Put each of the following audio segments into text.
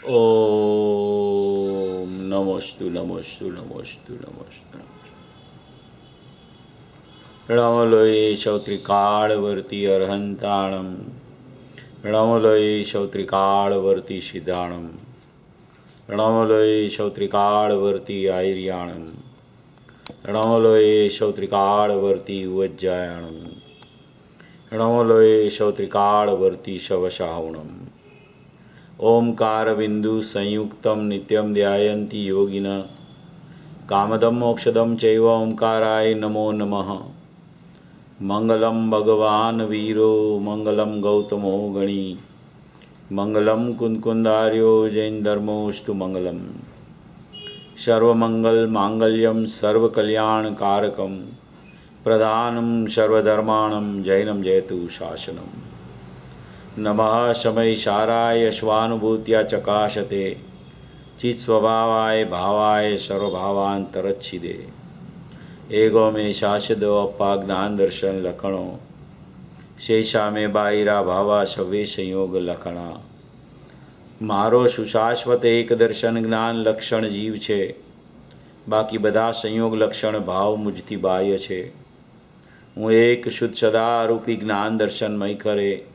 ओम नमोस्तु नमोस्तु नमोस्तु नमोस्तु णमलोये शौत्रिकाळवर्ती अर्हन्ताणं णमलोये शौत्रिकाळवर्ती सिद्धाणं णमलोये शौत्रिकाळवर्ती आयर्याणं णमलोये शौत्रिकाळवर्ती उज्जयाणं णमलोये शौत्रिकाळवर्ती शवशावणम् ओंकार बिंदु संयुक्तम नित्यम ध्यायन्ति योगिनः कामदं मोक्षदं चैव ओंकाराय नमो नमः। मंगलम भगवान वीरो मंगलम गौतमो गणी मंगलम कुंदकुंदार्यो जैन धर्मोस्तु मंगलम। सर्वमंगल मांगल्यम सर्वकल्याणकारकम प्रधानम सर्वधर्माणं जैनम जयतु शासनम। नमः शमैशाराय स्वानुभूत्या चकाशते चित्स्वभावाय भावाय सर्वभावांतरच्छिदे एगो में शासदो अपा ज्ञान दर्शन लखणो शेषा में बाईरा भावा सवे संयोग लखणा। मारो सुशाश्वत एक दर्शन ज्ञान लक्षण जीव छे बाकी बधा संयोग लक्षण भाव मुझती बाह्य छे। हूँ एक शुद्ध सदा रूपी ज्ञान दर्शन मय करे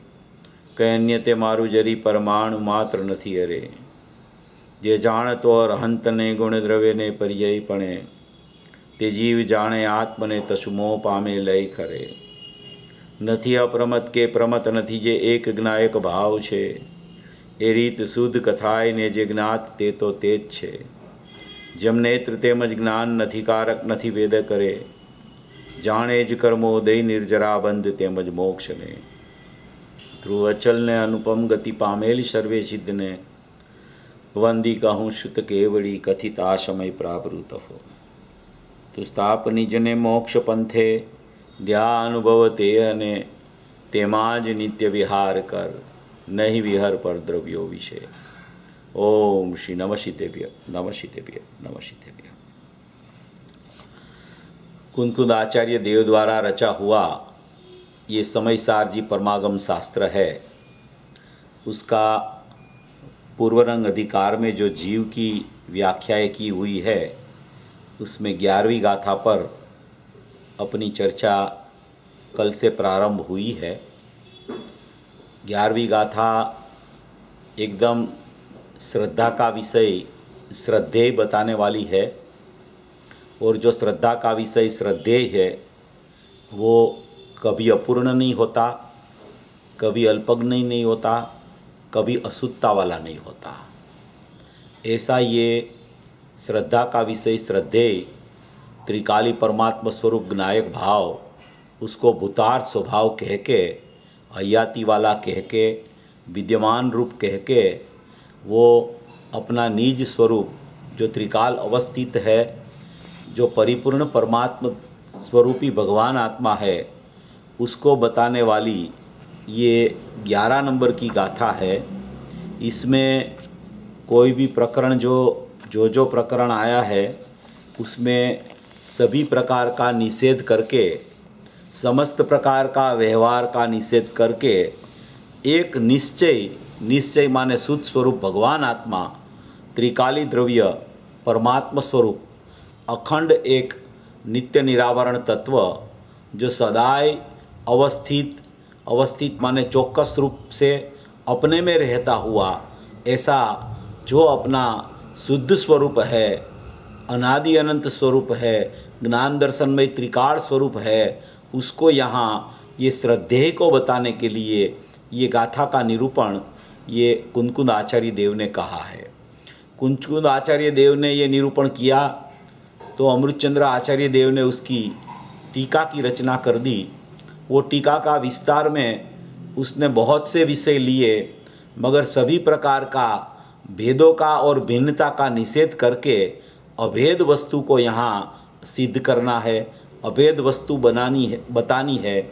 कन्य ते मारू जरी परमाणु मात्र नहीं अरे। जे जाणतो अरहंत ने गुण द्रव्य ने पर्यायी पणे ते जीव जाने आत्म ने तसुमो पामे लय करे। नहीं अप्रमत के प्रमत नहीं जे एक ज्ञायक भाव छे ए रीत शुद्ध कथाए ने जे ज्ञात ते तो तेज छे। जम नेत्र तेमज ज्ञान नहीं कारक नहीं वेद करे जाने ज कर्मोदय निर्जरा बंध तेमज मोक्ष ने। ध्रुव अचल ने अनुपम गति पामेली सर्वे सिद्ध ने वंदी कहूँ श्रुत केवड़ी कथिता समय प्रावृत हो। तुस्ताप निज ने मोक्ष पंथे ध्यानुभव ते अने तेमाज नित्य विहार कर नहीं विहर पर द्रव्यो विषय। ओम श्री नमशितेभ्य नमशितेभ्य नमशितेभ्य। कुंदकुंद आचार्य देव द्वारा रचा हुआ ये समयसार जी परमागम शास्त्र है। उसका पूर्वरंग अधिकार में जो जीव की व्याख्याएं की हुई है उसमें 11वीं गाथा पर अपनी चर्चा कल से प्रारंभ हुई है। 11वीं गाथा एकदम श्रद्धा का विषय श्रद्धेय बताने वाली है और जो श्रद्धा का विषय श्रद्धेय है वो कभी अपूर्ण नहीं होता, कभी अल्पज्ञ नहीं होता, कभी अशुद्धता वाला नहीं होता। ऐसा ये श्रद्धा का विषय श्रद्धेय त्रिकाली परमात्मा स्वरूप ज्ञायक भाव उसको भूतार्थ स्वभाव कह के हयाती वाला कह के विद्यमान रूप कह के वो अपना निज स्वरूप जो त्रिकाल अवस्थित है जो परिपूर्ण परमात्मा स्वरूपी भगवान आत्मा है उसको बताने वाली ये 11 नंबर की गाथा है। इसमें कोई भी प्रकरण जो प्रकरण आया है उसमें सभी प्रकार का निषेध करके समस्त प्रकार का व्यवहार का निषेध करके एक निश्चय माने शुद्ध स्वरूप भगवान आत्मा त्रिकाली द्रव्य परमात्मा स्वरूप अखंड एक नित्य निरावरण तत्व जो सदाय अवस्थित माने चौकस रूप से अपने में रहता हुआ ऐसा जो अपना शुद्ध स्वरूप है अनादि अनंत स्वरूप है ज्ञान दर्शनमय त्रिकाल स्वरूप है उसको यहाँ ये श्रद्धेय को बताने के लिए ये गाथा का निरूपण ये कुंदकुंद आचार्य देव ने कहा है। कुंदकुंद आचार्य देव ने ये निरूपण किया तो अमृतचंद्र आचार्य देव ने उसकी टीका की रचना कर दी। वो टीका का विस्तार में उसने बहुत से विषय लिए मगर सभी प्रकार का भेदों का और भिन्नता का निषेध करके अभेद वस्तु को यहाँ सिद्ध करना है, अभेद वस्तु बतानी है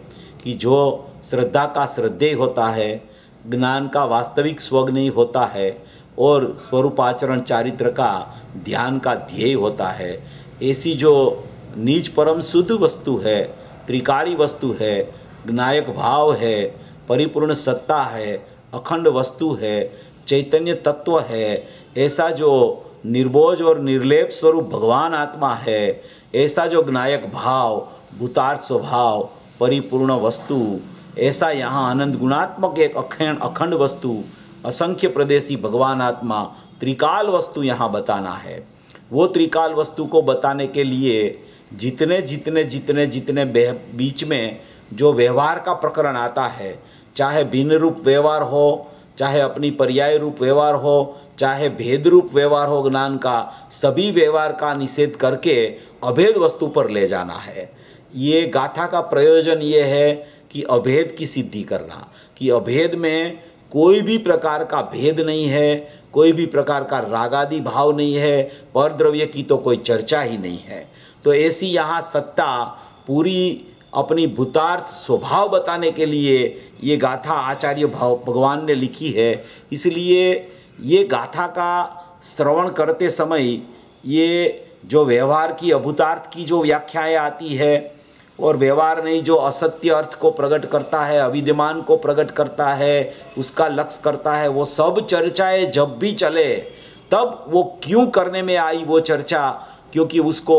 कि जो श्रद्धा का श्रद्धेय होता है, ज्ञान का वास्तविक स्वज्ञ होता है और स्वरूपाचरण चारित्र का ध्यान का ध्येय होता है। ऐसी जो निज परम शुद्ध वस्तु है, त्रिकाली वस्तु है, ज्ञायक भाव है, परिपूर्ण सत्ता है, अखंड वस्तु है, चैतन्य तत्व है, ऐसा जो निर्बोझ और निर्लेप स्वरूप भगवान आत्मा है, ऐसा जो ज्ञायक भाव, भूतार्थ स्वभाव, परिपूर्ण वस्तु, ऐसा यहाँ अनंत गुणात्मक एक अखंड वस्तु, असंख्य प्रदेशी भगवान आत्मा, त्रिकाल वस्तु यहाँ बताना है। वो त्रिकाल वस्तु को बताने के लिए जितने बीच में जो व्यवहार का प्रकरण आता है, चाहे भिन्न रूप व्यवहार हो, चाहे अपनी पर्याय रूप व्यवहार हो, चाहे भेद रूप व्यवहार हो ज्ञान का, सभी व्यवहार का निषेध करके अभेद वस्तु पर ले जाना है। ये गाथा का प्रयोजन ये है कि अभेद की सिद्धि करना, कि अभेद में कोई भी प्रकार का भेद नहीं है, कोई भी प्रकार का रागादि भाव नहीं है, पर द्रव्य की तो कोई चर्चा ही नहीं है। तो ऐसी यहाँ सत्ता पूरी अपनी भूतार्थ स्वभाव बताने के लिए ये गाथा आचार्य भगवान ने लिखी है। इसलिए ये गाथा का श्रवण करते समय ये जो व्यवहार की अभूतार्थ की जो व्याख्याएं आती है, और व्यवहार नहीं जो असत्य अर्थ को प्रकट करता है, अविद्यमान को प्रकट करता है, उसका लक्ष्य करता है, वो सब चर्चाएं जब भी चले तब वो क्यों करने में आई वो चर्चा, क्योंकि उसको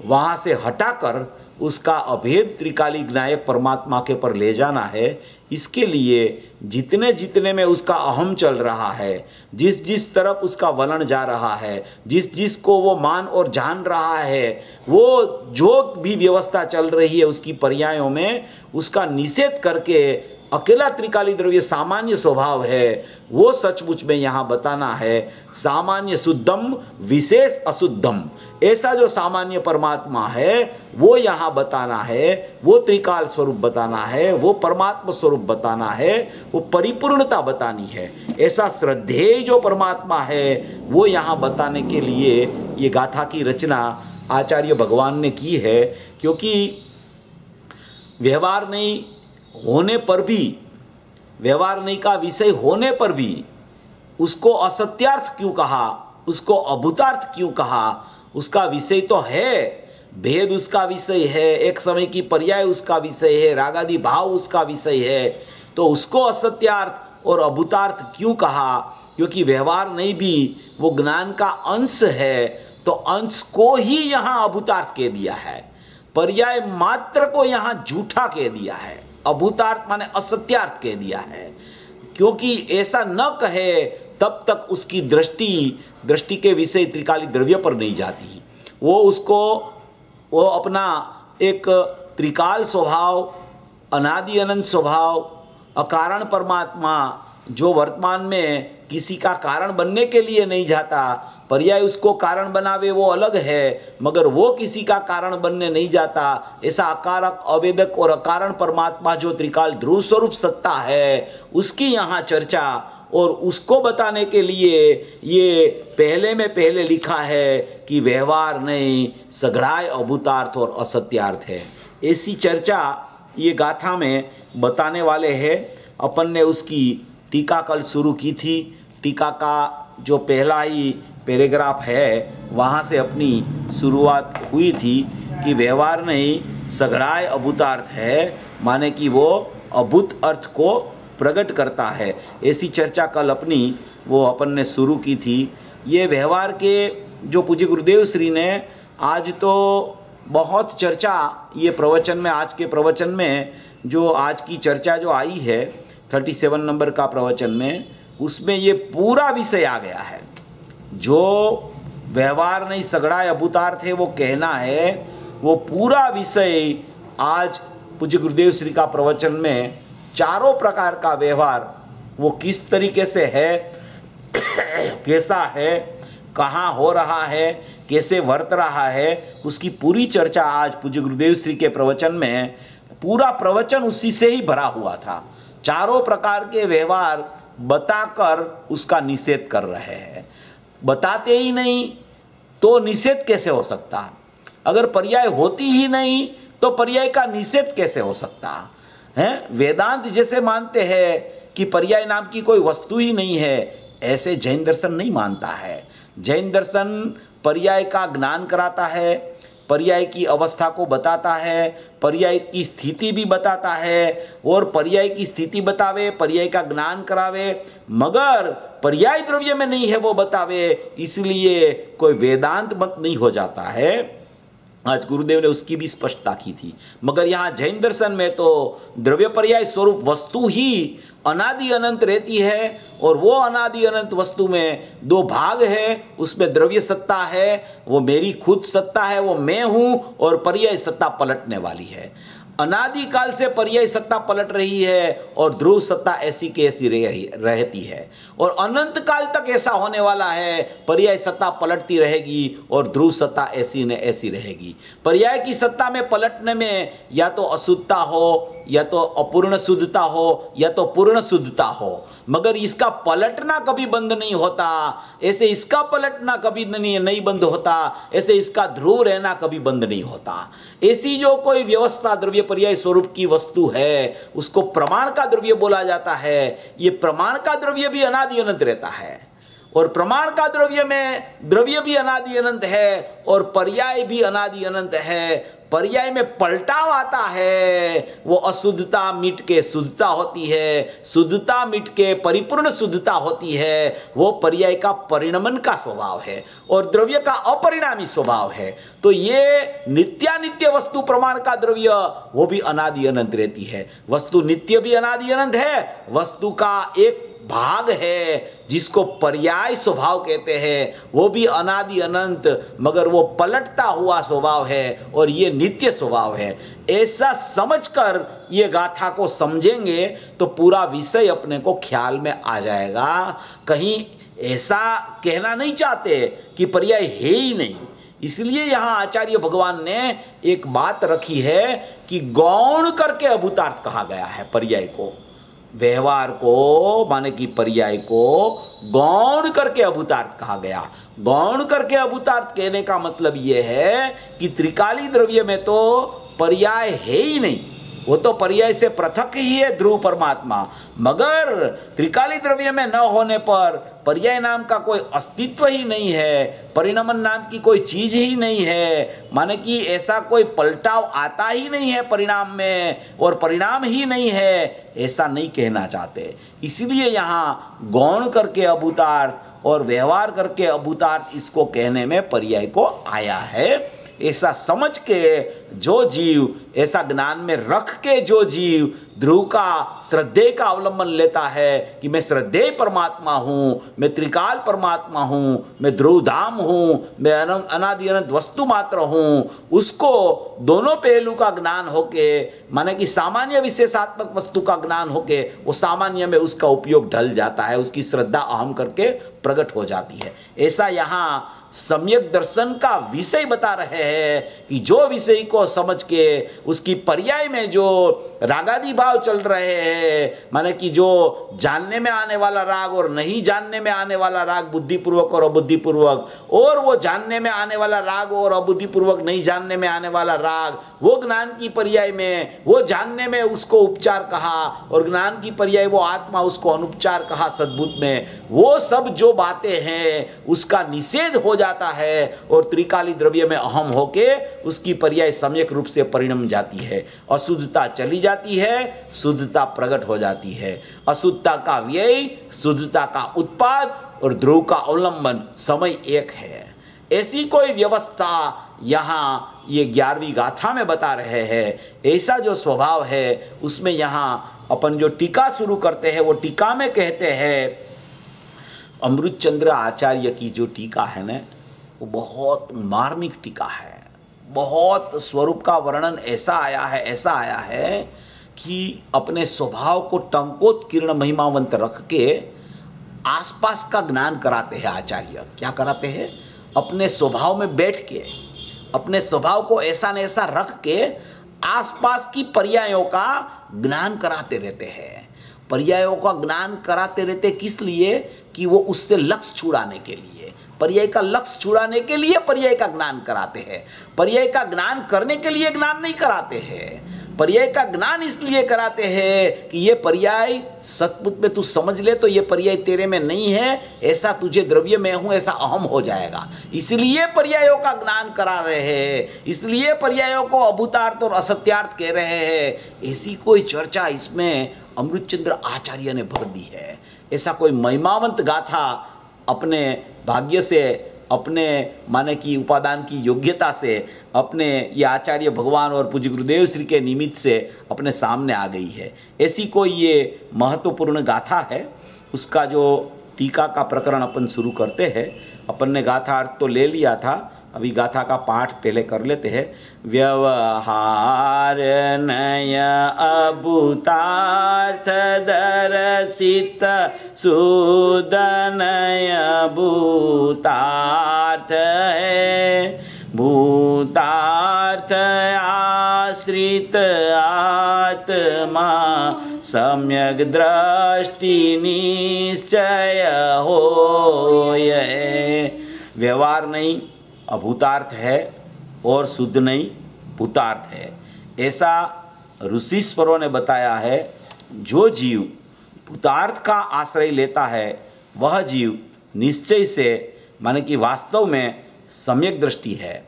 वहाँ से हटाकर उसका अभेद त्रिकाली ज्ञायक परमात्मा के पर ले जाना है। इसके लिए जितने में उसका अहम चल रहा है, जिस तरफ उसका वलन जा रहा है, जिस को वो मान और जान रहा है, वो जो भी व्यवस्था चल रही है उसकी पर्यायों में उसका निषेध करके अकेला त्रिकाली द्रव्य सामान्य स्वभाव है, वो सचमुच में यहाँ बताना है। सामान्य शुद्धम विशेष अशुद्धम, ऐसा जो सामान्य परमात्मा है वो यहाँ बताना है, वो त्रिकाल स्वरूप बताना है, वो परमात्मा स्वरूप बताना है, वो परिपूर्णता बतानी है। ऐसा श्रद्धेय जो परमात्मा है वो यहाँ बताने के लिए ये गाथा की रचना आचार्य भगवान ने की है। क्योंकि व्यवहार नहीं होने पर भी, व्यवहार नहीं का विषय होने पर भी उसको असत्यार्थ क्यों कहा, उसको अभूतार्थ क्यों कहा? उसका विषय तो है, भेद उसका विषय है, एक समय की पर्याय उसका विषय है, रागादि भाव उसका विषय है, तो उसको असत्यार्थ और अभूतार्थ क्यों कहा? क्योंकि व्यवहार नहीं भी वो ज्ञान का अंश है, तो अंश को ही यहाँ अभूतार्थ कह दिया है, पर्याय मात्र को यहाँ झूठा कह दिया है, अभूतार्थ माने असत्यार्थ कह दिया है। क्योंकि ऐसा न कहे तब तक उसकी दृष्टि के विषय त्रिकाली द्रव्य पर नहीं जाती। वो अपना एक त्रिकाल स्वभाव, अनादि अनंत स्वभाव, अकारण परमात्मा जो वर्तमान में किसी का कारण बनने के लिए नहीं जाता, पर्याय उसको कारण बनावे वो अलग है, मगर वो किसी का कारण बनने नहीं जाता। ऐसा अकारक, अवेदक और अकारण परमात्मा जो त्रिकाल ध्रुव स्वरूप सत्ता है उसकी यहाँ चर्चा, और उसको बताने के लिए ये पहले में पहले लिखा है कि व्यवहार नहीं, सघड़ाए अभूतार्थ और असत्यार्थ है। ऐसी चर्चा ये गाथा में बताने वाले हैं। अपन ने उसकी टीका कल शुरू की थी। टीका का जो पहला ही पैराग्राफ है वहाँ से अपनी शुरुआत हुई थी कि व्यवहार नहीं, सघड़ाए अभूतार्थ है, माने कि वो अभूत अर्थ को प्रकट करता है। ऐसी चर्चा कल अपन ने शुरू की थी। ये व्यवहार के जो पूज्य गुरुदेव श्री ने आज तो बहुत चर्चा ये प्रवचन में, आज के प्रवचन में जो आज की चर्चा जो आई है 37 नंबर का प्रवचन में, उसमें ये पूरा विषय आ गया है। जो व्यवहार नहीं सघड़ाए अभूतार्थ है वो कहना है, वो पूरा विषय आज पूज्य गुरुदेव श्री का प्रवचन में चारों प्रकार का व्यवहार वो किस तरीके से है, कैसा है, कहाँ हो रहा है, कैसे वर्त रहा है, उसकी पूरी चर्चा आज पूज्य गुरुदेव श्री के प्रवचन में, पूरा प्रवचन उसी से ही भरा हुआ था। चारों प्रकार के व्यवहार बताकर उसका निषेध कर रहे हैं। बताते ही नहीं तो निषेध कैसे हो सकता? अगर पर्याय होती ही नहीं तो पर्याय का निषेध कैसे हो सकता है? वेदांत जैसे मानते हैं कि पर्याय नाम की कोई वस्तु ही नहीं है, ऐसे जैन दर्शन नहीं मानता है। जैन दर्शन पर्याय का ज्ञान कराता है, पर्याय की अवस्था को बताता है, पर्याय की स्थिति भी बताता है, और पर्याय की स्थिति बतावे, पर्याय का ज्ञान करावे, मगर पर्याय द्रव्य में नहीं है वो बतावे, इसलिए कोई वेदांत मत नहीं हो जाता है। आज गुरुदेव ने उसकी भी स्पष्टता की थी। मगर यहाँ जैन दर्शन में तो द्रव्य पर्याय स्वरूप वस्तु ही अनादि अनंत रहती है, और वो अनादि अनंत वस्तु में दो भाग है, उसमें द्रव्य सत्ता है, वो मेरी खुद सत्ता है, वो मैं हूँ, और पर्याय सत्ता पलटने वाली है। अनादि काल से पर्याय सत्ता पलट रही है और ध्रुव सत्ता ऐसी की ऐसी रहती है, और अनंत काल तक ऐसा होने वाला है, पर्याय सत्ता पलटती रहेगी और ध्रुव सत्ता ऐसी न ऐसी रहेगी। पर्याय की सत्ता में पलटने में या तो अशुद्धता हो, या तो अपूर्ण शुद्धता हो, या तो पूर्ण शुद्धता हो, मगर इसका पलटना कभी बंद नहीं होता। ऐसे इसका पलटना कभी नहीं बंद होता, ऐसे इसका ध्रुव रहना कभी बंद नहीं होता। ऐसी जो कोई व्यवस्था द्रव्य पर्याय स्वरूप की वस्तु है उसको प्रमाण का द्रव्य बोला जाता है। ये प्रमाण का द्रव्य भी अनादि अनंत रहता है, और प्रमाण का द्रव्य में द्रव्य भी अनादि अनंत है और पर्याय भी अनादि अनंत है। पर्याय में पलटाव आता है, वो अशुद्धता मिट के शुद्धता होती है, शुद्धता मिट के परिपूर्ण शुद्धता होती है, वो पर्याय का परिणमन का स्वभाव है और द्रव्य का अपरिणामी स्वभाव है। तो ये नित्यानित्य वस्तु प्रमाण का द्रव्य वो भी अनादि अनंत रहती है। वस्तु नित्य भी अनादि अनंत है, वस्तु का एक भाग है जिसको पर्याय स्वभाव कहते हैं, वो भी अनादि अनंत, मगर वो पलटता हुआ स्वभाव है और ये नित्य स्वभाव है। ऐसा समझकर ये गाथा को समझेंगे तो पूरा विषय अपने को ख्याल में आ जाएगा। कहीं ऐसा कहना नहीं चाहते कि पर्याय है ही नहीं, इसलिए यहाँ आचार्य भगवान ने एक बात रखी है कि गौण करके अभूतार्थ कहा गया है। पर्याय को, व्यवहार को माने कि पर्याय को गौण करके अभूतार्थ कहा गया। गौण करके अभूतार्थ कहने का मतलब यह है कि त्रिकाली द्रव्य में तो पर्याय है ही नहीं, वो तो पर्याय से पृथक ही है ध्रुव परमात्मा, मगर त्रिकाली द्रव्य में न होने पर पर्याय नाम का कोई अस्तित्व ही नहीं है, परिणमन नाम की कोई चीज ही नहीं है, माने कि ऐसा कोई पलटाव आता ही नहीं है परिणाम में, और परिणाम ही नहीं है, ऐसा नहीं कहना चाहते। इसलिए यहाँ गौण करके अभूतार्थ और व्यवहार करके अभूतार्थ इसको कहने में पर्याय को आया है। ऐसा समझ के जो जीव, ऐसा ज्ञान में रख के जो जीव ध्रुव का श्रद्धेय का अवलंबन लेता है कि मैं श्रद्धेय परमात्मा हूँ, मैं त्रिकाल परमात्मा हूँ, मैं ध्रुव धाम हूँ, मैं अनादि अनंत वस्तु मात्र हूँ, उसको दोनों पहलू का ज्ञान होके, माने कि सामान्य विशेषात्मक वस्तु का ज्ञान होके वो सामान्य में उसका उपयोग ढल जाता है, उसकी श्रद्धा अहम करके प्रकट हो जाती है। ऐसा यहाँ सम्यक दर्शन का विषय बता रहे हैं कि जो विषय को समझ के उसकी पर्याय में जो रागादि भाव चल रहे हैं, माने कि जो जानने में आने वाला राग और नहीं जानने में आने वाला राग, बुद्धिपूर्वक और अबुद्धिपूर्वक, और वो जानने में आने वाला राग और अबुद्धिपूर्वक नहीं जानने में आने वाला राग, वो ज्ञान की पर्याय में, वो जानने में उसको उपचार कहा और ज्ञान की पर्याय वो आत्मा उसको अनुपचार कहा सद्भूत में, वो सब जो बातें हैं उसका निषेध हो जाता है और त्रिकाली द्रव्य में अहम होके उसकी पर्याय सम्यक रूप से परिणम जाती है। अशुद्धता चली जाती है, शुद्धता प्रकट हो जाती है। अशुद्धता का व्यय, शुद्धता का उत्पाद और ध्रुव का अवलंबन समय एक है। ऐसी कोई व्यवस्था यहाँ ये 11वीं गाथा में बता रहे हैं। ऐसा जो स्वभाव है उसमें यहाँ अपन जो टीका शुरू करते हैं वो टीका में कहते हैं, अमृत चंद्र आचार्य की जो टीका है ना वो बहुत मार्मिक टीका है। बहुत स्वरूप का वर्णन ऐसा आया है कि अपने स्वभाव को टंकोत्कीर्ण महिमावंत रख के आसपास का ज्ञान कराते हैं आचार्य। क्या कराते हैं? अपने स्वभाव में बैठ के, अपने स्वभाव को ऐसा न ऐसा रख के आसपास की पर्यायों का ज्ञान कराते रहते हैं। पर्यायों का ज्ञान कराते रहते किस लिए? कि वो उससे लक्ष्य छुड़ाने के लिए, पर्याय का लक्ष्य छुड़ाने के लिए पर्याय का ज्ञान कराते हैं। पर्याय का ज्ञान करने के लिए ज्ञान नहीं कराते हैं। पर्याय का ज्ञान इसलिए कराते हैं कि ये पर्याय सचमुच में तू समझ ले तो ये पर्याय तेरे में नहीं है, ऐसा तुझे द्रव्य में हूँ ऐसा अहम हो जाएगा। इसलिए पर्यायों का ज्ञान करा रहे हैं, इसलिए पर्यायों को अभूतार्थ और असत्यार्थ कह रहे हैं। ऐसी कोई चर्चा इसमें अमृतचंद्र आचार्य ने भर दी है। ऐसा कोई महिमावंत गाथा अपने भाग्य से, अपने माने की उपादान की योग्यता से, अपने ये आचार्य भगवान और पूज्य गुरुदेव श्री के निमित्त से अपने सामने आ गई है। ऐसी कोई ये महत्वपूर्ण गाथा है। उसका जो टीका का प्रकरण अपन शुरू करते हैं। अपन ने गाथा अर्थ तो ले लिया था, अभी गाथा का पाठ पहले कर लेते हैं। व्यवहार नय अभूतार्थ दर्शित सुदनय भूतार्थ है, भूतार्थ आश्रित आत्मा सम्यक दृष्टि निश्चय होय। व्यवहार नहीं अभूतार्थ है और शुद्ध नहीं भूतार्थ है, ऐसा ऋषिश्वरों ने बताया है। जो जीव भूतार्थ का आश्रय लेता है वह जीव निश्चय से माने कि वास्तव में सम्यक दृष्टि है।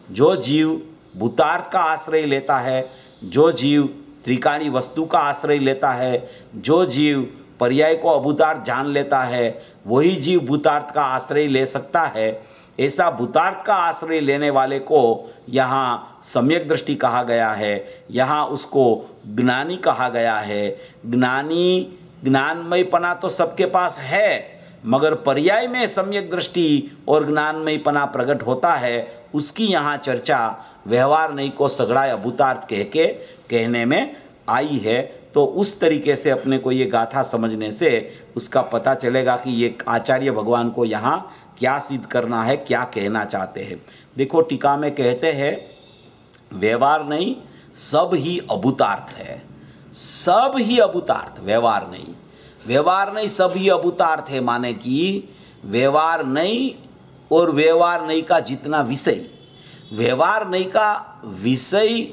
जो जीव भूतार्थ का आश्रय लेता है, जो जीव त्रिकाणी वस्तु का आश्रय लेता है, जो जीव पर्याय को अभूतार्थ जान लेता है, वही जीव भूतार्थ का आश्रय ले सकता है। ऐसा भूतार्थ का आश्रय लेने वाले को यहाँ सम्यक दृष्टि कहा गया है, यहाँ उसको ज्ञानी कहा गया है। ज्ञानी ज्ञानमयपना तो सबके पास है, मगर पर्याय में सम्यक दृष्टि और ज्ञानमयपना प्रकट होता है, उसकी यहाँ चर्चा व्यवहार नहीं को सगड़ा अभूतार्थ कह के कहने में आई है। तो उस तरीके से अपने को ये गाथा समझने से उसका पता चलेगा कि ये आचार्य भगवान को यहाँ क्या सिद्ध करना है, क्या कहना चाहते हैं। देखो टीका में कहते हैं व्यवहार नहीं सब ही अभूतार्थ है, सब ही अभूतार्थ, व्यवहार नहीं। व्यवहार नहीं सब ही अभूतार्थ है माने कि व्यवहार नहीं और व्यवहार नहीं का जितना विषय, व्यवहार नहीं का विषय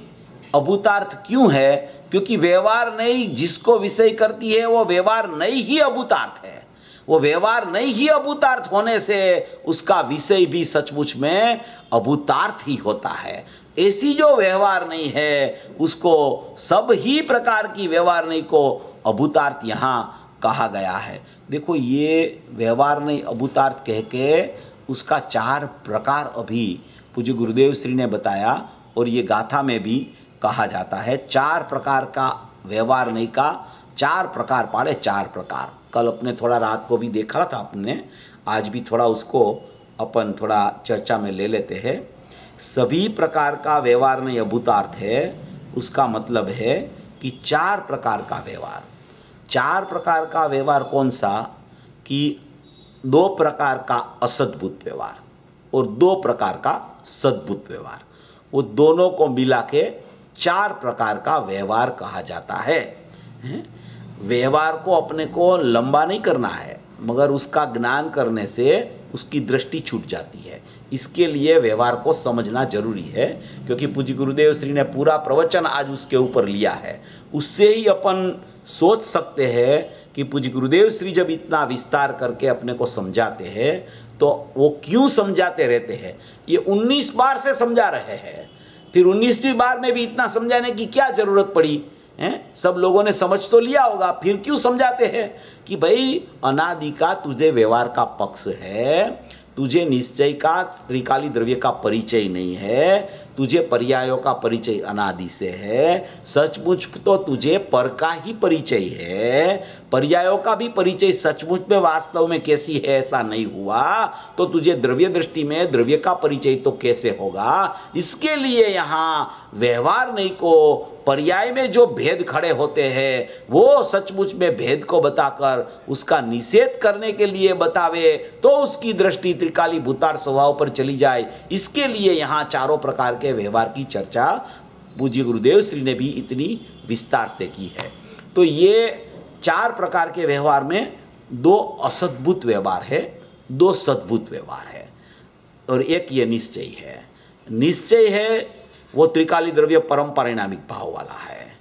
अभूतार्थ क्यों है? क्योंकि व्यवहार नहीं जिसको विषय करती है वो व्यवहार नहीं ही अभूतार्थ है। वो व्यवहार नहीं ही अभूतार्थ होने से उसका विषय भी सचमुच में अभूतार्थ ही होता है। ऐसी जो व्यवहार नहीं है उसको सब ही प्रकार की व्यवहार नहीं को अभूतार्थ यहाँ कहा गया है। देखो ये व्यवहार नहीं अभूतार्थ कह के उसका 4 प्रकार अभी पूज्य गुरुदेव श्री ने बताया और ये गाथा में भी कहा जाता है। 4 प्रकार का व्यवहार नहीं का 4 प्रकार पाड़े, 4 प्रकार। कल अपने थोड़ा रात को भी देखा था अपने, आज भी थोड़ा उसको अपन थोड़ा चर्चा में ले लेते हैं। सभी प्रकार का व्यवहार नहीं अभूतार्थ है, उसका मतलब है कि 4 प्रकार का व्यवहार। 4 प्रकार का व्यवहार कौन सा? कि 2 प्रकार का असद्भुत व्यवहार और 2 प्रकार का सद्भुत व्यवहार, वो दोनों को मिला के 4 प्रकार का व्यवहार कहा जाता है। व्यवहार को अपने को लंबा नहीं करना है, मगर उसका ज्ञान करने से उसकी दृष्टि छूट जाती है। इसके लिए व्यवहार को समझना जरूरी है, क्योंकि पूज्य गुरुदेव श्री ने पूरा प्रवचन आज उसके ऊपर लिया है। उससे ही अपन सोच सकते हैं कि पूज्य गुरुदेव श्री जब इतना विस्तार करके अपने को समझाते हैं तो वो क्यों समझाते रहते हैं। ये 19 बार से समझा रहे हैं, फिर 19वीं बार में भी इतना समझाने की क्या जरूरत पड़ी है? सब लोगों ने समझ तो लिया होगा, फिर क्यों समझाते हैं कि भाई अनादि का तुझे व्यवहार का पक्ष है, तुझे निश्चय का त्रिकाली द्रव्य का परिचय नहीं है, तुझे पर्यायों का परिचय अनादि से है, सचमुच तो तुझे पर का ही परिचय है, पर्यायों का भी परिचय सचमुच में वास्तव में कैसी है ऐसा नहीं हुआ, तो तुझे द्रव्य दृष्टि में द्रव्य का परिचय तो कैसे होगा। इसके लिए यहाँ व्यवहार नहीं को पर्याय में जो भेद खड़े होते हैं वो सचमुच में भेद को बताकर उसका निषेध करने के लिए बतावे तो उसकी दृष्टि त्रिकाली भूतार स्वभाव पर चली जाए। इसके लिए यहाँ 4 प्रकार के व्यवहार की चर्चा पूज्य गुरुदेव श्री ने भी इतनी विस्तार से की है। तो ये 4 प्रकार के व्यवहार में 2 असद्भुत व्यवहार है, 2 सद्भुत व्यवहार है और एक ये निश्चय है। निश्चय है वो त्रिकाली द्रव्य परम परिणामिक भाव वाला है।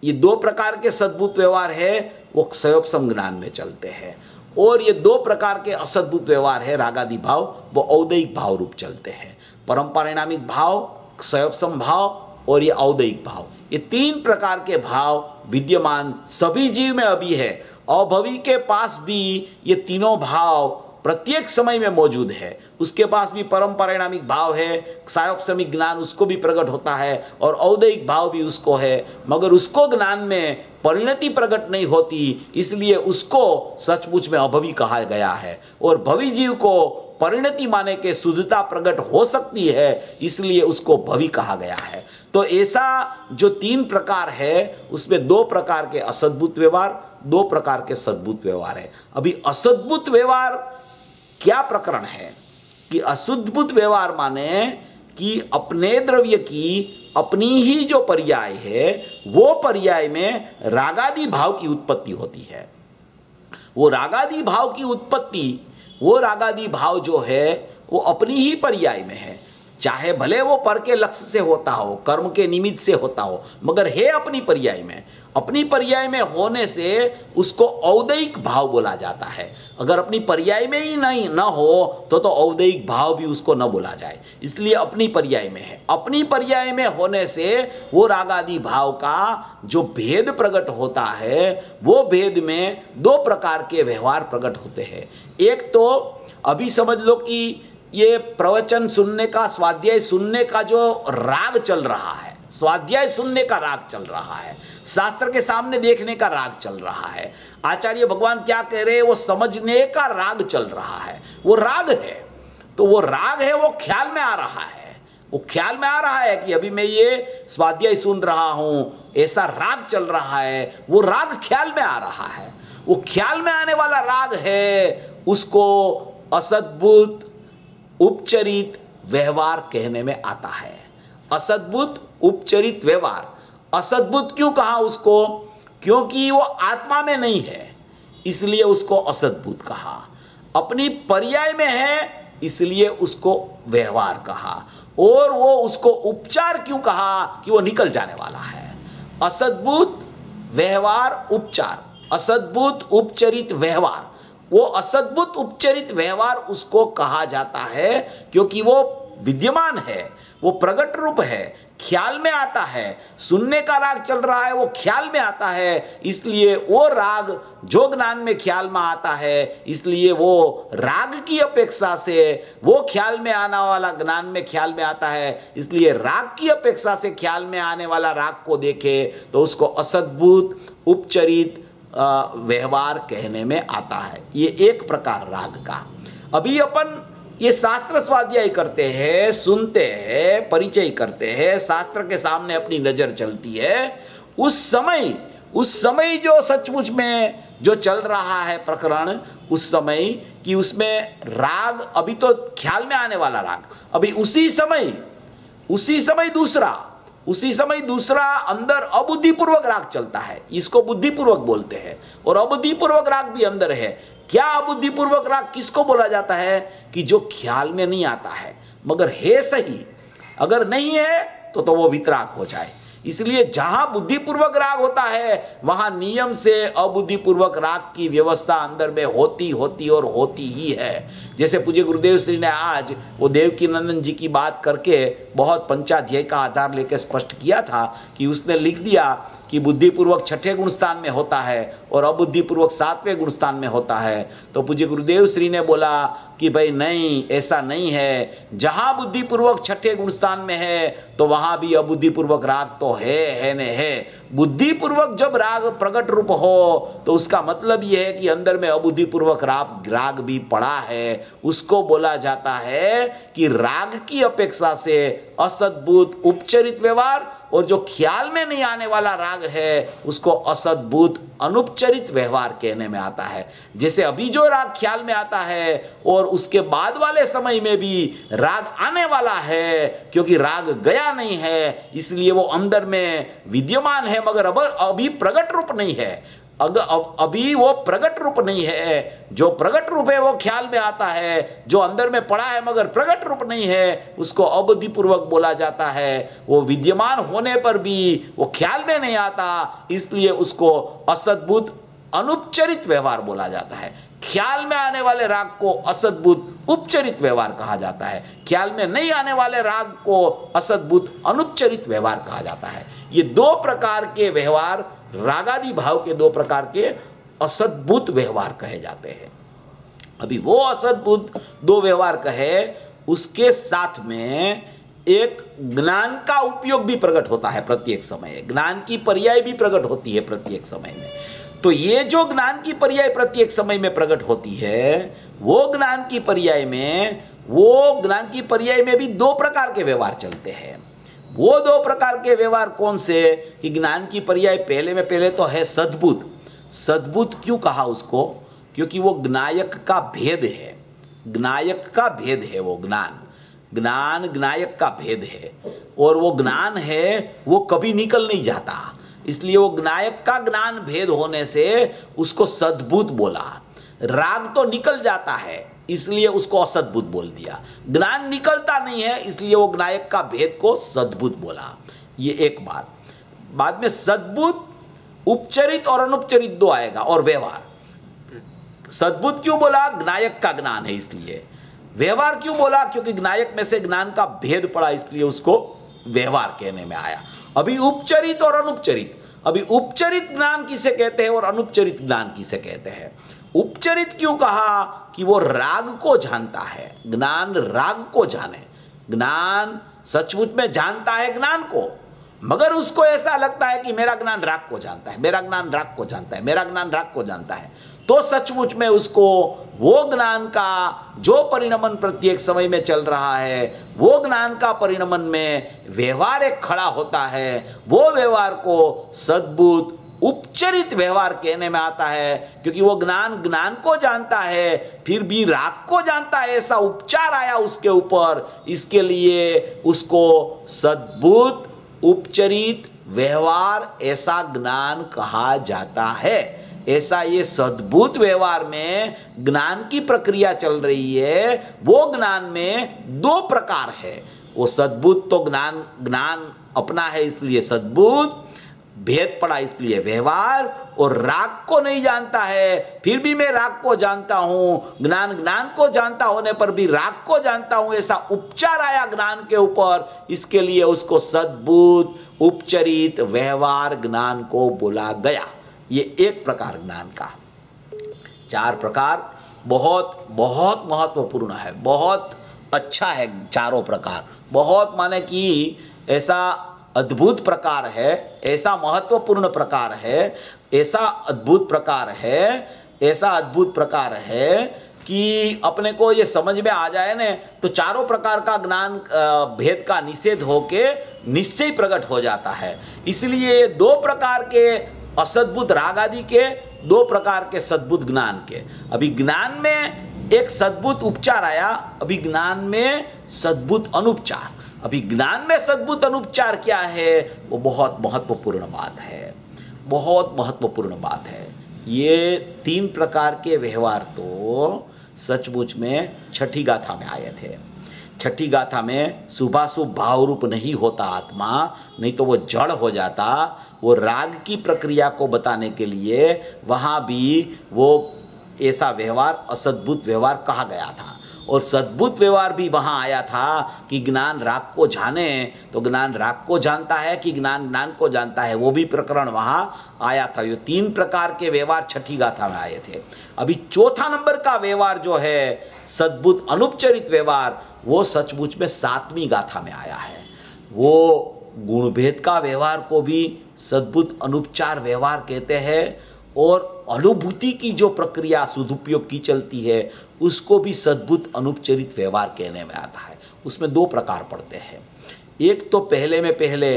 ये दो प्रकार के सद्भूत व्यवहार है वो क्षयोपशम ज्ञान में चलते हैं, और ये दो प्रकार के असद्भूत व्यवहार है रागादि भाव, वो औदयिक भाव रूप चलते हैं। परम परिणामिक भाव, क्षयोपशम भाव और ये औदयिक भाव, ये तीन प्रकार के भाव विद्यमान सभी जीव में अभी है। अभवी के पास भी ये तीनों भाव प्रत्येक समय में मौजूद है। उसके पास भी परम परिणामिक भाव है, क्षयोपशमिक ज्ञान उसको भी प्रकट होता है, और औदयिक भाव भी उसको है, मगर उसको ज्ञान में परिणति प्रकट नहीं होती, इसलिए उसको सचमुच में अभवी कहा गया है। और भवी जीव को परिणति माने के शुद्धता प्रकट हो सकती है, इसलिए उसको भवी कहा गया है। तो ऐसा जो तीन प्रकार है उसमें दो प्रकार के असद्भुत व्यवहार, दो प्रकार के सद्भुत व्यवहार है। अभी असद्भुत व्यवहार क्या प्रकरण है कि अशुद्धभूत व्यवहार माने कि अपने द्रव्य की अपनी ही जो पर्याय है वो पर्याय में रागादि भाव की उत्पत्ति होती है। वो रागादि भाव की उत्पत्ति, वो रागादि भाव जो है वो अपनी ही पर्याय में है, चाहे भले वो पर के लक्ष्य से होता हो, कर्म के निमित्त से होता हो, मगर है अपनी पर्याय में। अपनी पर्याय में होने से उसको औदयिक भाव बोला जाता है। अगर अपनी पर्याय में ही नहीं न हो तो औदयिक भाव भी उसको न बोला जाए, इसलिए अपनी पर्याय में है। अपनी पर्याय में होने से वो रागादि भाव का जो भेद प्रकट होता है, वो भेद में दो प्रकार के व्यवहार प्रकट होते हैं। एक तो अभी समझ लो कि ये प्रवचन सुनने का, स्वाध्याय सुनने का जो राग चल रहा है, स्वाध्याय सुनने का राग चल रहा है, शास्त्र के सामने देखने का राग चल रहा है, आचार्य भगवान क्या कह रहे हैं वो समझने का राग चल रहा है, वो राग है। तो वो राग है वो ख्याल में आ रहा है, वो ख्याल में आ रहा है कि अभी मैं ये स्वाध्याय सुन रहा हूं, ऐसा राग चल रहा है, वो राग ख्याल में आ रहा है। वो ख्याल में आने वाला राग है उसको असद्भुत उपचरित व्यवहार कहने में आता है। असद्भुत उपचरित व्यवहार, असद्भुत क्यों कहा उसको? क्योंकि वो आत्मा में नहीं है, इसलिए उसको असद्भुत कहा। अपनी पर्याय में है, इसलिए उसको व्यवहार कहा। और वो उसको उपचार क्यों कहा? कि वो निकल जाने वाला है। असद्भुत व्यवहार उपचार, असद्भुत उपचरित व्यवहार, वो असद्भुत उपचरित व्यवहार उसको कहा जाता है क्योंकि वो विद्यमान है, वो प्रकट रूप है, ख्याल में आता है। सुनने का राग चल रहा है, वो ख्याल में आता है, इसलिए वो राग जो ज्ञान में ख्याल में आता है, इसलिए वो राग की अपेक्षा से वो ख्याल में आने वाला ज्ञान में ख्याल में आता है, इसलिए राग की अपेक्षा से ख्याल में आने वाला राग को देखे तो उसको असद्भुत उपचरित व्यवहार कहने में आता है। ये एक प्रकार राग का। अभी अपन ये शास्त्र स्वाध्याय करते हैं, सुनते हैं, परिचय करते हैं, शास्त्र के सामने अपनी नजर चलती है, उस समय जो सचमुच में जो चल रहा है प्रकरण, उस समय कि उसमें राग अभी तो ख्याल में आने वाला राग, अभी उसी समय दूसरा अंदर अबुद्धिपूर्वक राग चलता है, इसको बुद्धिपूर्वक बोलते हैं, और अबुद्धिपूर्वक राग भी अंदर है। क्या अबुद्धिपूर्वक राग किसको बोला जाता है? कि जो ख्याल में नहीं आता है मगर है सही, अगर नहीं है तो वो वितराग हो जाए। इसलिए जहां बुद्धिपूर्वक राग होता है वहां नियम से अबुद्धिपूर्वक राग की व्यवस्था अंदर में होती ही है। जैसे पूज्य गुरुदेव श्री ने आज वो देवकी नंदन जी की बात करके बहुत पंचाध्याय का आधार लेकर स्पष्ट किया था कि उसने लिख दिया कि बुद्धिपूर्वक छठे गुण स्थान में होता है और अबुद्धिपूर्वक सातवें गुण स्थान में होता है। तो पूज्य गुरुदेव श्री ने बोला कि भाई नहीं, ऐसा नहीं है। जहां बुद्धिपूर्वक छठे गुण स्थान में है तो वहां भी अबुद्धिपूर्वक राग तो है न है। बुद्धिपूर्वक जब राग प्रकट रूप हो तो उसका मतलब यह है कि अंदर में अबुद्धिपूर्वक राग भी पड़ा है। उसको बोला जाता है कि राग की अपेक्षा से असद्भुत उपचरित व्यवहार, और जो ख्याल में नहीं आने वाला राग है उसको असद्भुत अनुपचरित व्यवहार कहने में आता है। जैसे अभी जो राग ख्याल में आता है और उसके बाद वाले समय में भी राग आने वाला है, क्योंकि राग गया नहीं है इसलिए वो अंदर में विद्यमान है मगर अब अभी प्रकट रूप नहीं है। अभी वो प्रकट रूप नहीं है। जो प्रकट रूप है वो ख्याल में आता है, जो अंदर में पड़ा है मगर प्रकट रूप नहीं है उसको अवधि पूर्वक बोला जाता है। वो विद्यमान होने पर भी वो ख्याल में नहीं आता, इसलिए उसको असद्भुत अनुपचरित व्यवहार बोला जाता है। ख्याल में आने वाले राग को असद्भुत उपचरित व्यवहार कहा जाता है, ख्याल में नहीं आने वाले राग को असद्भुत अनुपचरित व्यवहार कहा जाता है। ये दो प्रकार के व्यवहार, रागादि भाव के दो प्रकार के असद्भुत व्यवहार कहे जाते हैं। अभी वो असद्भुत दो व्यवहार कहे, उसके साथ में एक ज्ञान का उपयोग भी प्रकट होता है प्रत्येक समय, ज्ञान की पर्याय भी प्रकट होती है प्रत्येक समय में। तो ये जो ज्ञान की पर्याय प्रत्येक समय में प्रकट होती है, वो ज्ञान की पर्याय में भी दो प्रकार के व्यवहार चलते हैं। वो दो प्रकार के व्यवहार कौन से कि ज्ञान की पर्याय पहले तो है सद्भुत। सद्भुत क्यों कहा उसको? क्योंकि वो ज्ञायक का भेद है, ज्ञायक का भेद है। वो ज्ञान ज्ञायक का भेद है, और वो ज्ञान है वो कभी निकल नहीं जाता, इसलिए वो ज्ञायक का ज्ञान भेद होने से उसको सद्भुत बोला। राग तो निकल जाता है इसलिए उसको असद्भुत बोल दिया, ज्ञान निकलता नहीं है इसलिए वो ज्ञायक का भेद को सद्भुत बोला। ये एक बात। बाद में सद्भुत, उपचरित और अनुपचरित दो आएगा, और व्यवहार। सद्भुत क्यों बोला? ज्ञायक का ज्ञान है इसलिए। व्यवहार क्यों बोला? क्योंकि ज्ञायक में से ज्ञान का भेद पड़ा इसलिए उसको व्यवहार कहने में आया। अभी उपचरित और अनुपचरित, अभी उपचरित ज्ञान किसे कहते हैं और अनुपचरित ज्ञान किसे कहते हैं? उपचरित क्यों कहा? कि वो राग को जानता है, ज्ञान राग को जाने। ज्ञान सचमुच में जानता है ज्ञान को, मगर उसको ऐसा लगता है कि मेरा ज्ञान राग को जानता है, मेरा ज्ञान राग को जानता है, मेरा ज्ञान राग को जानता है। तो सचमुच में उसको वो ज्ञान का जो परिणमन प्रत्येक समय में चल रहा है, वो ज्ञान का परिणमन में व्यवहार एक खड़ा होता है, वो व्यवहार को सद्भुत उपचरित व्यवहार कहने में आता है। क्योंकि वो ज्ञान को जानता है, फिर भी राग को जानता है, ऐसा उपचार आया उसके ऊपर, इसके लिए उसको सद्भुत उपचरित व्यवहार ऐसा ज्ञान कहा जाता है। ऐसा ये सद्भुत व्यवहार में ज्ञान की प्रक्रिया चल रही है। वो ज्ञान में दो प्रकार है। वो सद्भुत तो ज्ञान अपना है इसलिए सद्भुत, भेद पड़ा इसलिए व्यवहार, और राग को नहीं जानता है फिर भी मैं राग को जानता हूं, ज्ञान को जानता होने पर भी राग को जानता हूं, ऐसा उपचार आया ज्ञान के ऊपर, इसके लिए उसको सद्भुत उपचरित व्यवहार ज्ञान को बोला गया। ये एक प्रकार ज्ञान का। चार प्रकार बहुत बहुत महत्वपूर्ण है, बहुत अच्छा है चारों प्रकार। बहुत माने कि ऐसा अद्भुत प्रकार है, ऐसा महत्वपूर्ण प्रकार है, ऐसा अद्भुत प्रकार है, ऐसा अद्भुत प्रकार है कि अपने को ये समझ में आ जाए ना तो चारों प्रकार का ज्ञान भेद का निषेध होके निश्चय प्रकट हो जाता है। इसलिए दो प्रकार के असद्भुत राग आदि के, दो प्रकार के सद्भुत ज्ञान के। अभी ज्ञान में एक सद्भुत उपचार आया, अभी ज्ञान में सद्भुत अनुपचार। अभी ज्ञान में सद्भुत अनुपचार क्या है? वो बहुत महत्वपूर्ण बात है, बहुत महत्वपूर्ण बात है। ये तीन प्रकार के व्यवहार तो सचमुच में छठी गाथा में आए थे। छठी गाथा में शुभाशुभ भाव रूप नहीं होता आत्मा, नहीं तो वो जड़ हो जाता। वो राग की प्रक्रिया को बताने के लिए वहाँ भी वो ऐसा व्यवहार असद्भुत व्यवहार कहा गया था, और सद्भुत व्यवहार भी वहाँ आया था कि ज्ञान राग को जाने, तो ज्ञान राग को जानता है कि ज्ञान को जानता है, वो भी प्रकरण वहाँ आया था। ये तीन प्रकार के व्यवहार छठी गाथा में आए थे। अभी चौथा नंबर का व्यवहार जो है सद्भुत अनुपचरित व्यवहार, वो सचमुच में सातवीं गाथा में आया है। वो गुणभेद का व्यवहार को भी सद्भुत अनुपचार व्यवहार कहते हैं, और अनुभूति की जो प्रक्रिया सदुपयोग की चलती है उसको भी सद्भुत अनुपचरित व्यवहार कहने में आता है। उसमें दो प्रकार पड़ते हैं। एक तो पहले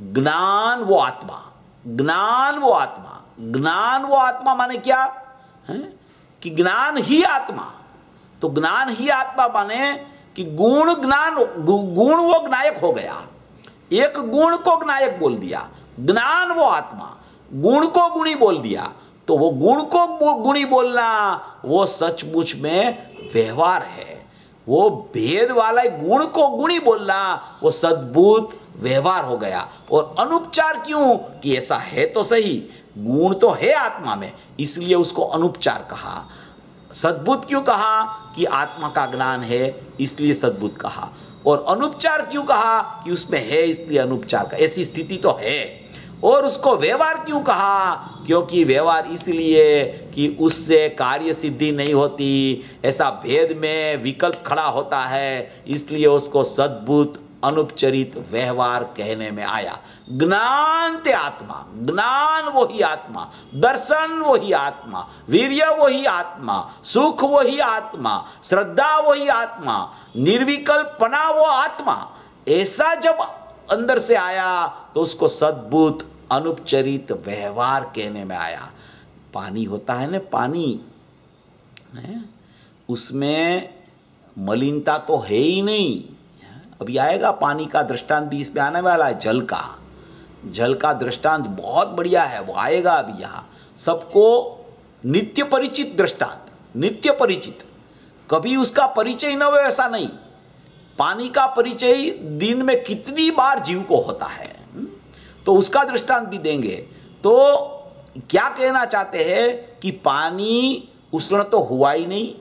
ज्ञान वो आत्मा, ज्ञान वो आत्मा। ज्ञान वो आत्मा माने क्या है? कि ज्ञान ही आत्मा। तो ज्ञान ही आत्मा माने कि गुण वो ज्ञायक हो गया। एक गुण को ज्ञायक बोल दिया, ज्ञान वो आत्मा, गुण को गुणी बोल दिया। तो वो गुण को गुणी बोलना वो सचमुच में व्यवहार है। वो भेद वाला गुण को गुणी बोलना वो सद्भूत व्यवहार हो गया। और अनुपचार क्यों कि ऐसा है तो सही, गुण तो है आत्मा में, इसलिए उसको अनुपचार कहा। सद्भूत क्यों कहा कि आत्मा का ज्ञान है, इसलिए सद्भूत कहा। और अनुपचार क्यों कहा कि उसमें है, इसलिए अनुपचार का, ऐसी स्थिति तो है। और उसको व्यवहार क्यों कहा, क्योंकि व्यवहार इसलिए कि उससे कार्य सिद्धि नहीं होती, ऐसा भेद में विकल्प खड़ा होता है, इसलिए उसको सद्भूत अनुपचरित व्यवहार कहने में आया। ज्ञान ते आत्मा, ज्ञान वही आत्मा, दर्शन वही आत्मा, वीर्य वही आत्मा, सुख वही आत्मा, श्रद्धा वही आत्मा, निर्विकल्पना वो आत्मा, ऐसा जब अंदर से आया तो उसको सद्भूत अनुपचरित व्यवहार कहने में आया। पानी होता है ना, पानी है, उसमें मलिनता तो है ही नहीं। अभी आएगा पानी का दृष्टांत भी इसमें आने वाला है। जल का दृष्टांत बहुत बढ़िया है, वो आएगा अभी यहाँ। सबको नित्य परिचित दृष्टांत, नित्य परिचित, कभी उसका परिचय न हो ऐसा नहीं। पानी का परिचय दिन में कितनी बार जीव को होता है, तो उसका दृष्टांत भी देंगे। तो क्या कहना चाहते हैं कि पानी उष्ण तो हुआ ही नहीं,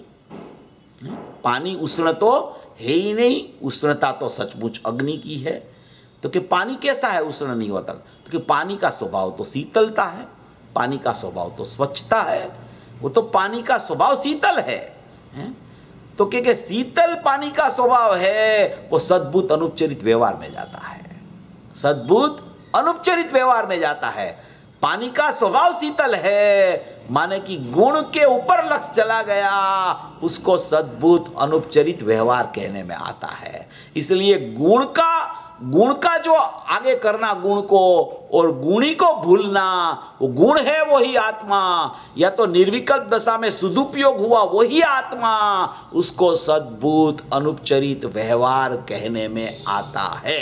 पानी उष्ण तो है ही नहीं, उष्णता तो सचमुच अग्नि की है। तो कि पानी कैसा है उष्ण नहीं होता, तो कि पानी का स्वभाव तो शीतलता है, पानी का स्वभाव तो स्वच्छता है, वो तो पानी का स्वभाव शीतल है। तो कि शीतल पानी का स्वभाव है, वो सद्भूत अनुपचरित व्यवहार में जाता है, सद्भूत अनुपचरित व्यवहार में जाता है। पानी का स्वभाव शीतल है, माने कि गुण के ऊपर लक्ष्य चला गया, उसको सद्भूत अनुपचरित व्यवहार कहने में आता है। इसलिए गुण का जो आगे करना गुण को, और गुणी को भूलना, वो गुण है वही आत्मा, या तो निर्विकल्प दशा में सदुपयोग हुआ वही आत्मा, उसको सद्भूत अनुपचरित व्यवहार कहने में आता है।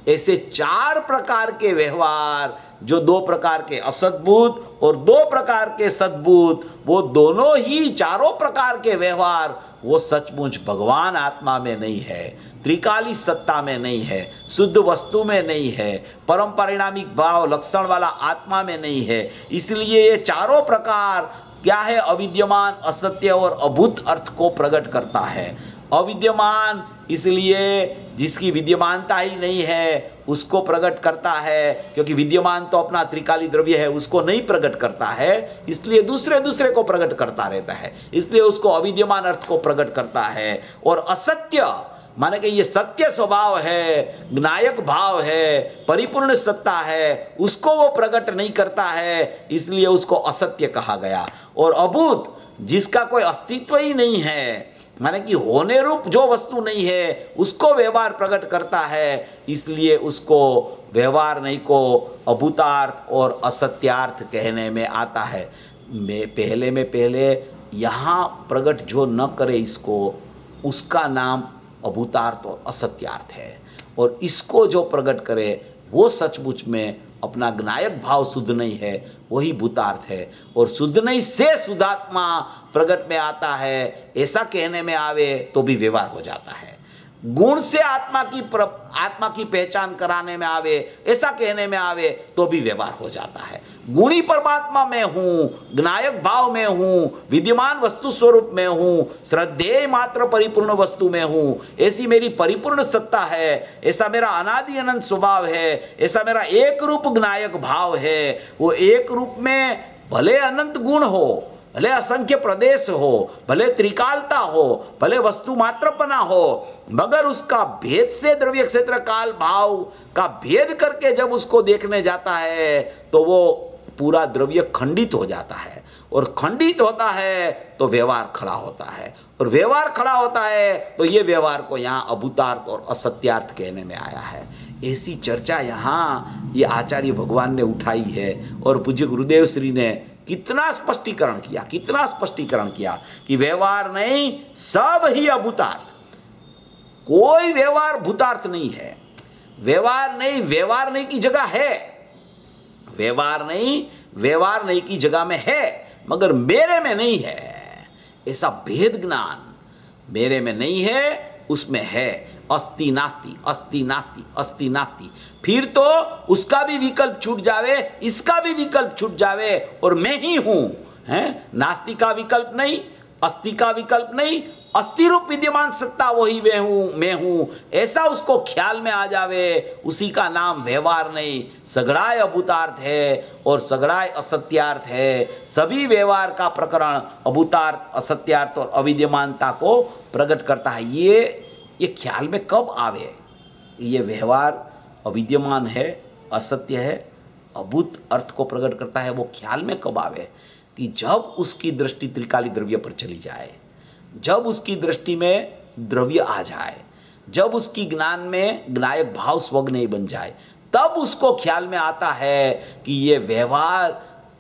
ऐसे 4 प्रकार के व्यवहार, जो 2 प्रकार के असद्भूत और 2 प्रकार के सद्भूत, वो दोनों ही 4 प्रकार के व्यवहार वो सचमुच भगवान आत्मा में नहीं है, त्रिकाली सत्ता में नहीं है, शुद्ध वस्तु में नहीं है, परम परिणामिक भाव लक्षण वाला आत्मा में नहीं है। इसलिए ये 4 प्रकार क्या है, अविद्यमान, असत्य और अभूत अर्थ को प्रकट करता है। अविद्यमान इसलिए जिसकी विद्यमानता ही नहीं है उसको प्रकट करता है, क्योंकि विद्यमान तो अपना त्रिकाली द्रव्य है, उसको नहीं प्रकट करता है, इसलिए दूसरे को प्रकट करता रहता है, इसलिए उसको अविद्यमान अर्थ को प्रकट करता है। और असत्य माने कि ये सत्य स्वभाव है, ज्ञायक भाव है, परिपूर्ण सत्ता है, उसको वो प्रकट नहीं करता है, इसलिए उसको असत्य कहा गया। और अभूत जिसका कोई अस्तित्व ही नहीं है, माने कि होने रूप जो वस्तु नहीं है, उसको व्यवहार प्रकट करता है, इसलिए उसको व्यवहार नहीं को अभूतार्थ और असत्यार्थ कहने में आता है। पहले यहाँ प्रकट जो न करे इसको, उसका नाम अभूतार्थ और असत्यार्थ है, और इसको जो प्रकट करे वो सचमुच में अपना ज्ञायक भाव शुद्ध नहीं है, वही भूतार्थ है। और शुद्ध नहीं से शुद्धात्मा प्रकट में आता है, ऐसा कहने में आवे तो भी व्यवहार हो जाता है। गुण से आत्मा की पहचान कराने में आवे, ऐसा कहने में आवे तो भी व्यवहार हो जाता है। गुणी परमात्मा में हूँ, ज्ञायक भाव में हूँ, विद्यमान वस्तु स्वरूप में हूँ, श्रद्धेय मात्र परिपूर्ण वस्तु में हूँ, ऐसी मेरी परिपूर्ण सत्ता है, ऐसा मेरा अनादि अनंत स्वभाव है, ऐसा मेरा एक रूप ज्ञायक भाव है। वो एक रूप में भले अनंत गुण हो, भले असंख्य प्रदेश हो, भले त्रिकालता हो, भले वस्तु मात्रपना हो, मगर उसका भेद से द्रव्य क्षेत्र काल भाव का भेद करके जब उसको देखने जाता है तो वो पूरा द्रव्य खंडित हो जाता है, और खंडित होता है तो व्यवहार खड़ा होता है, और व्यवहार खड़ा होता है तो ये व्यवहार को यहाँ अभूतार्थ और असत्यार्थ कहने में आया है। ऐसी चर्चा यहाँ ये आचार्य भगवान ने उठाई है, और पूज्य गुरुदेव श्री ने कितना स्पष्टीकरण किया कि व्यवहार नहीं, सब ही अभूतार्थ, कोई व्यवहार भूतार्थ नहीं है। व्यवहार नहीं की जगह है, व्यवहार नहीं की जगह में है, मगर मेरे में नहीं है। ऐसा भेद ज्ञान मेरे में नहीं है, उसमें है। अस्ति नास्ति, अस्ति नास्ति, अस्ति नास्ति। फिर तो उसका भी विकल्प छूट जावे, इसका भी विकल्प छूट जावे और मैं ही हूं। हैं, नास्ति का विकल्प नहीं, अस्ति का विकल्प नहीं, अस्थि रूप विद्यमान सत्ता वही मैं हूं, ऐसा उसको ख्याल में आ जावे, उसी का नाम व्यवहार नहीं, सगड़ाय अभूतार्थ है और सगड़ाय असत्यार्थ है। सभी व्यवहार का प्रकरण अभूतार्थ, असत्यार्थ और अविद्यमानता को प्रकट करता है। ये ख्याल में कब आवे? ये व्यवहार अविद्यमान है, असत्य है, अभूत अर्थ को प्रकट करता है। वो ख्याल में कब आवे? कि जब उसकी दृष्टि त्रिकाली द्रव्य पर चली जाए, जब उसकी दृष्टि में द्रव्य आ जाए, जब उसकी ज्ञान में ज्ञायक भाव स्वग्नेय बन जाए, तब उसको ख्याल में आता है कि ये व्यवहार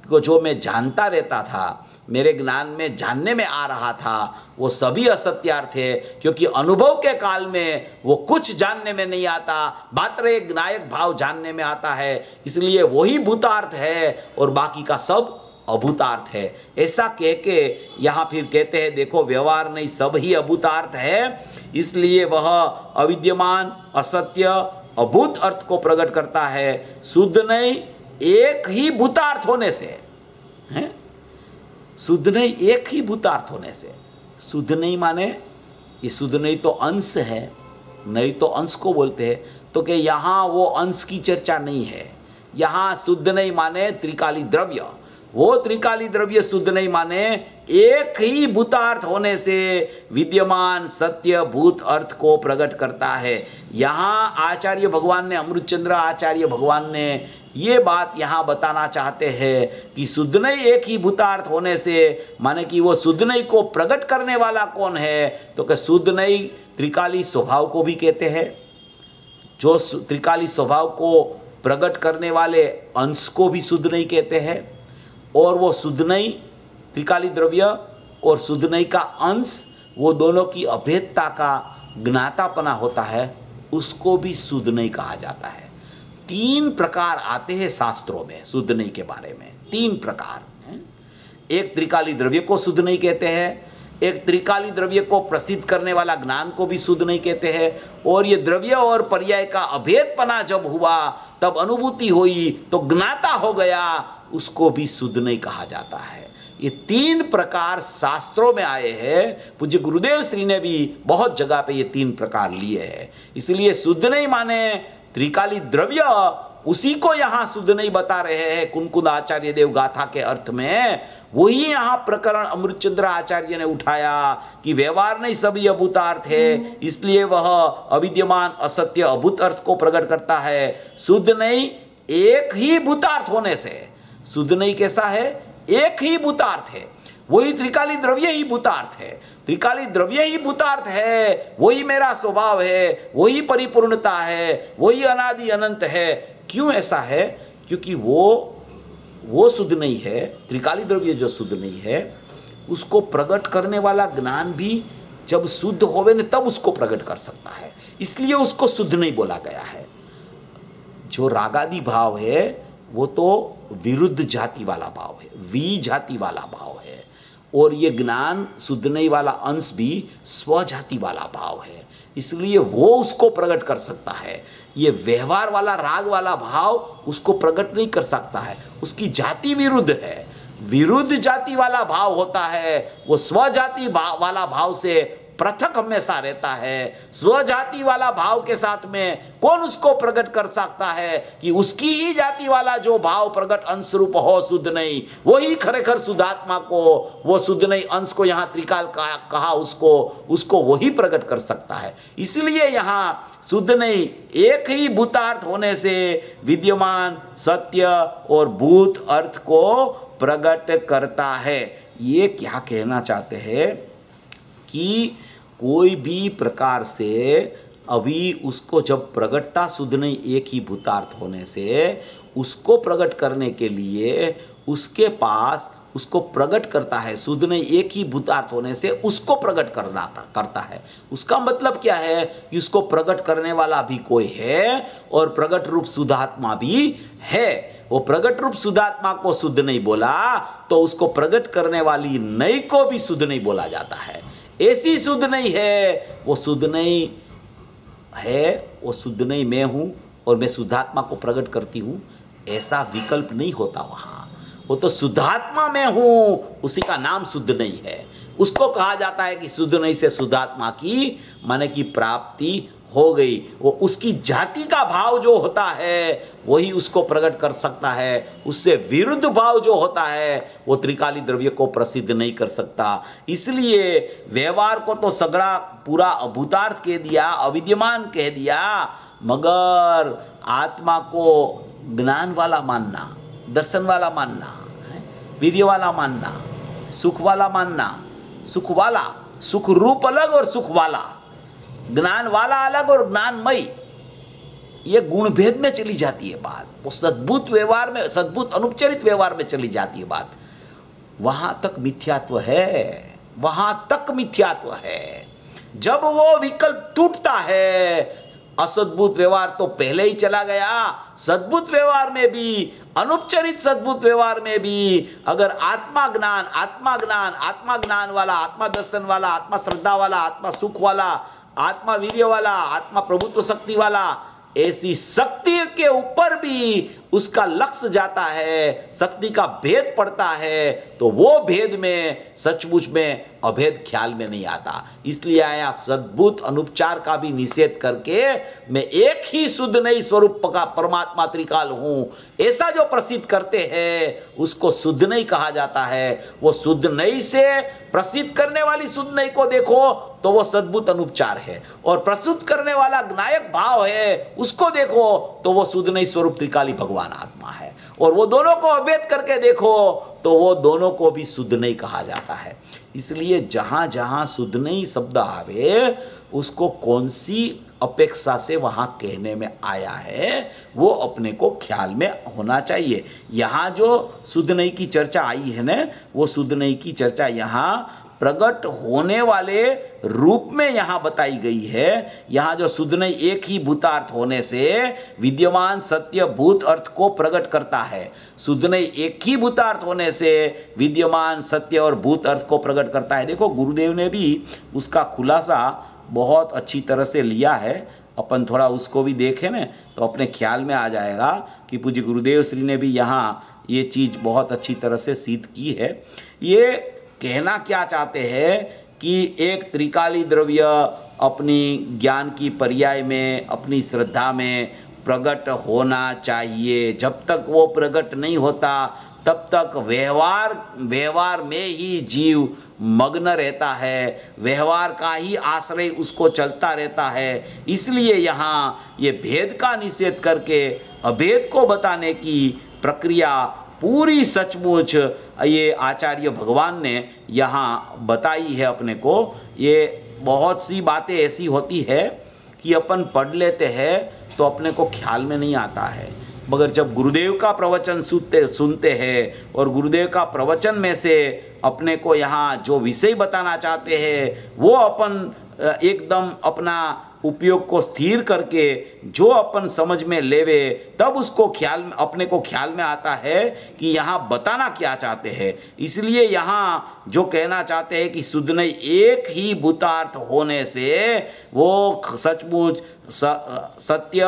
को जो मैं जानता रहता था, मेरे ज्ञान में जानने में आ रहा था, वो सभी असत्यार्थ है। क्योंकि अनुभव के काल में वो कुछ जानने में नहीं आता, मात्र एक ज्ञायक भाव जानने में आता है। इसलिए वही भूतार्थ है और बाकी का सब अभूतार्थ है। ऐसा कह के यहाँ फिर कहते हैं, देखो व्यवहार नहीं, सब ही अभूतार्थ है। इसलिए वह अविद्यमान, असत्य, अभूत अर्थ को प्रकट करता है। शुद्ध नहीं, एक ही भूतार्थ होने से है। शुद्ध नहीं, एक ही भूतार्थ होने से। शुद्ध नहीं माने, ये शुद्ध नहीं तो अंश है, नहीं तो अंश को बोलते हैं। तो कि यहाँ वो अंश की चर्चा नहीं है। यहाँ शुद्ध नहीं माने त्रिकाली द्रव्य, वो त्रिकाली द्रव्य शुद्ध नहीं माने एक ही भूतार्थ होने से विद्यमान सत्य भूत अर्थ को प्रकट करता है। यहाँ आचार्य भगवान ने, अमृतचंद्र आचार्य भगवान ने ये बात यहाँ बताना चाहते हैं कि शुद्ध नहीं एक ही भूतार्थ होने से, माने कि वो शुद्ध नहीं को प्रकट करने वाला कौन है? तो कि शुद्ध नहीं त्रिकाली स्वभाव को भी कहते हैं। जो त्रिकाली स्वभाव को प्रकट करने वाले अंश को भी शुद्ध नहीं कहते हैं। और वो शुद्ध नहीं त्रिकाली द्रव्य और शुद्ध नहीं का अंश, वो दोनों की अभेदता का ज्ञातापना होता है, उसको भी शुद्ध नहीं कहा जाता है। 3 प्रकार आते हैं शास्त्रों में शुद्ध नहीं के बारे में, 3 प्रकार हैं। एक त्रिकाली द्रव्य को शुद्ध नहीं कहते हैं, एक त्रिकाली द्रव्य को प्रसिद्ध करने वाला ज्ञान को भी शुद्ध नहीं कहते हैं, और ये द्रव्य और पर्याय का अभेदपना जब हुआ, तब अनुभूति हुई तो ज्ञाता हो गया, उसको भी शुद्ध नहीं कहा जाता है। ये 3 प्रकार शास्त्रों में आए हैं। पूज्य गुरुदेव श्री ने भी बहुत जगह पे ये 3 प्रकार लिए हैं। इसलिए शुद्ध नहीं माने त्रिकाली द्रव्य, उसी को यहाँ शुद्ध नहीं बता रहे हैं कुनकुन आचार्य देव गाथा के अर्थ में। वही यहाँ प्रकरण अमृतचंद्र आचार्य ने उठाया कि व्यवहार नहीं सभी अभूतार्थ है, इसलिए वह अविद्यमान असत्य अभूत अर्थ को प्रकट करता है। शुद्ध नहीं एक ही भूतार्थ होने से, शुद्ध नहीं कैसा है? एक ही भूतार्थ है, वही त्रिकाली द्रव्य ही भूतार्थ है। त्रिकाली द्रव्य ही भूतार्थ है, वही मेरा स्वभाव है, वही परिपूर्णता है, वही अनादि अनंत है। क्यों ऐसा है? क्योंकि वो शुद्ध नहीं है। त्रिकाली द्रव्य जो शुद्ध नहीं है, उसको प्रकट करने वाला ज्ञान भी जब शुद्ध होवे न तब उसको प्रकट कर सकता है, इसलिए उसको शुद्ध नहीं बोला गया है। जो रागादि भाव है वो तो विरुद्ध जाति वाला भाव है, वी जाति वाला भाव है, और ये ज्ञान शुद्ध नहीं वाला अंश भी स्वजाति वाला भाव है, इसलिए वो उसको प्रकट कर सकता है। ये व्यवहार वाला राग वाला भाव उसको प्रकट नहीं कर सकता है, उसकी जाति विरुद्ध है। विरुद्ध जाति वाला भाव होता है, वो स्वजाति वाला भाव से पृथक हमेशा रहता है। स्वजाति वाला भाव के साथ में कौन उसको प्रकट कर सकता है कि उसकी ही जाति वाला जो भाव प्रकट अंश रूप हो शुद्ध नहीं, वही खरेखर शुद्धात्मा को, वो शुद्ध नहीं अंश को यहाँ त्रिकाल कहा, उसको वही प्रकट कर सकता है। इसलिए यहाँ शुद्ध नहीं एक ही भूतार्थ होने से विद्यमान सत्य और भूत अर्थ को प्रकट करता है। ये क्या कहना चाहते हैं कि कोई भी प्रकार से अभी उसको जब प्रकटता शुद्ध नहीं एक ही भूतार्थ होने से, उसको प्रकट करने के लिए उसके पास उसको प्रकट करता है। शुद्ध नहीं एक ही भूतार्थ होने से उसको प्रकट करता है। उसका मतलब क्या है कि उसको प्रकट करने वाला भी कोई है और प्रकट रूप शुद्धात्मा भी है। वो प्रगट रूप शुद्धात्मा को शुद्ध नहीं बोला तो उसको प्रकट करने वाली नई को भी शुद्ध नहीं बोला जाता है। ऐसी शुद्ध नहीं है, वो शुद्ध नहीं है, वो शुद्ध नहीं मैं हूँ और मैं शुद्धात्मा को प्रकट करती हूँ, ऐसा विकल्प नहीं होता वहाँ। वो तो शुद्धात्मा में हूँ, उसी का नाम शुद्ध नहीं है। उसको कहा जाता है कि शुद्ध नहीं से शुद्धात्मा की माने की प्राप्ति हो गई। वो उसकी जाति का भाव जो होता है वही उसको प्रकट कर सकता है, उससे विरुद्ध भाव जो होता है वो त्रिकाली द्रव्य को प्रसिद्ध नहीं कर सकता। इसलिए व्यवहार को तो सगड़ा पूरा अभूतार्थ कह दिया, अविद्यमान कह दिया, मगर आत्मा को ज्ञान वाला मानना, दर्शन वाला मानना, वीर्य वाला मानना, सुख वाला मानना, सुख वाला, सुख रूप अलग और सुख वाला, ज्ञान वाला अलग और ज्ञानमयी, ये गुण भेद में चली जाती है बात। वो सद्भुत व्यवहार में, सद्भुत अनुपचरित व्यवहार में चली जाती है बात। वहां तक मिथ्यात्व है, वहां तक मिथ्यात्व है। जब वो विकल्प टूटता है, असद्भुत व्यवहार तो पहले ही चला गया, सद्भुत व्यवहार में भी, अनुपचरित सद्भुत व्यवहार में भी अगर आत्मा ज्ञान, आत्मा ज्ञान, आत्मा ज्ञान वाला, आत्मा दर्शन वाला, आत्मा श्रद्धा वाला, आत्मा सुख वाला, आत्मा वीर्य वाला, आत्मा प्रभुत्व शक्ति वाला, ऐसी शक्ति के ऊपर भी उसका लक्ष्य जाता है, शक्ति का भेद पड़ता है, तो वो भेद में सचमुच में अभेद ख्याल में नहीं आता। इसलिए आया सद्भुत अनुपचार का भी निषेध करके मैं एक ही शुद्ध नई स्वरूप का परमात्मा त्रिकाल हूं, ऐसा जो प्रसिद्ध करते हैं उसको शुद्ध नहीं कहा जाता है। वो शुद्ध नई से प्रसिद्ध करने वाली शुद्ध नई को देखो तो वो सद्भुत अनुपचार है, और प्रस्तुत करने वाला ज्ञायक भाव है उसको देखो तो वो शुद्ध नई स्वरूप त्रिकाली भगवान आत्मा है। और वो दोनों को अभेद करके देखो तो वो दोनों को भी शुद्ध नहीं कहा जाता है। इसलिए जहां जहां शुद्ध नहीं शब्द आवे उसको कौन सी अपेक्षा से वहां कहने में आया है वो अपने को ख्याल में होना चाहिए। यहाँ जो शुद्ध नहीं की चर्चा आई है ना, वो शुद्ध नहीं की चर्चा यहाँ प्रकट होने वाले रूप में यहाँ बताई गई है। यहाँ जो शुद्ध नहीं एक ही भूतार्थ होने से विद्यमान सत्य भूत अर्थ को प्रकट करता है। शुद्ध नहीं एक ही भूतार्थ होने से विद्यमान सत्य और भूत अर्थ को प्रकट करता है। देखो गुरुदेव ने भी उसका खुलासा बहुत अच्छी तरह से लिया है। अपन थोड़ा उसको भी देखें ना तो अपने ख्याल में आ जाएगा कि पूज्य गुरुदेव श्री ने भी यहाँ ये चीज़ बहुत अच्छी तरह से सिद्ध की है। ये कहना क्या चाहते हैं कि एक त्रिकाली द्रव्य अपनी ज्ञान की पर्याय में, अपनी श्रद्धा में प्रकट होना चाहिए। जब तक वो प्रकट नहीं होता तब तक व्यवहार में ही जीव मग्न रहता है, व्यवहार का ही आश्रय उसको चलता रहता है। इसलिए यहाँ ये भेद का निषेध करके अभेद को बताने की प्रक्रिया पूरी सचमुच ये आचार्य भगवान ने यहाँ बताई है अपने को। ये बहुत सी बातें ऐसी होती है कि अपन पढ़ लेते हैं तो अपने को ख्याल में नहीं आता है, मगर जब गुरुदेव का प्रवचन सुनते हैं और गुरुदेव का प्रवचन में से अपने को यहाँ जो विषय बताना चाहते हैं वो अपन एकदम अपना उपयोग को स्थिर करके जो अपन समझ में लेवे तब उसको अपने को ख्याल में आता है कि यहाँ बताना क्या चाहते हैं। इसलिए यहाँ जो कहना चाहते हैं कि शुद्ध नहीं एक ही भूतार्थ होने से वो सचमुच सत्य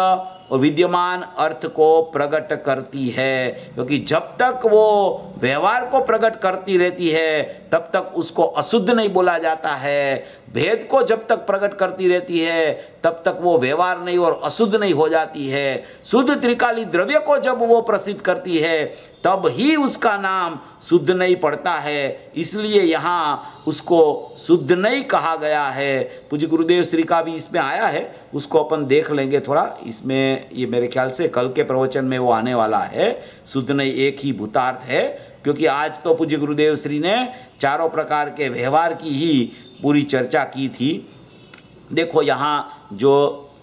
और विद्यमान अर्थ को प्रकट करती है, क्योंकि जब तक वो व्यवहार को प्रकट करती रहती है तब तक उसको अशुद्ध नहीं बोला जाता है। भेद को जब तक प्रकट करती रहती है तब तक वो व्यवहार नहीं और अशुद्ध नहीं हो जाती है। शुद्ध त्रिकाली द्रव्य को जब वो प्रसिद्ध करती है तब ही उसका नाम शुद्ध नहीं पड़ता है। इसलिए यहाँ उसको शुद्ध नहीं कहा गया है। पूज्य गुरुदेव श्री का भी इसमें आया है, उसको अपन देख लेंगे थोड़ा। इसमें ये मेरे ख्याल से कल के प्रवचन में वो आने वाला है। शुद्ध नहीं एक ही भूतार्थ है, क्योंकि आज तो पूज्य गुरुदेव श्री ने चारों प्रकार के व्यवहार की ही पूरी चर्चा की थी। देखो यहाँ जो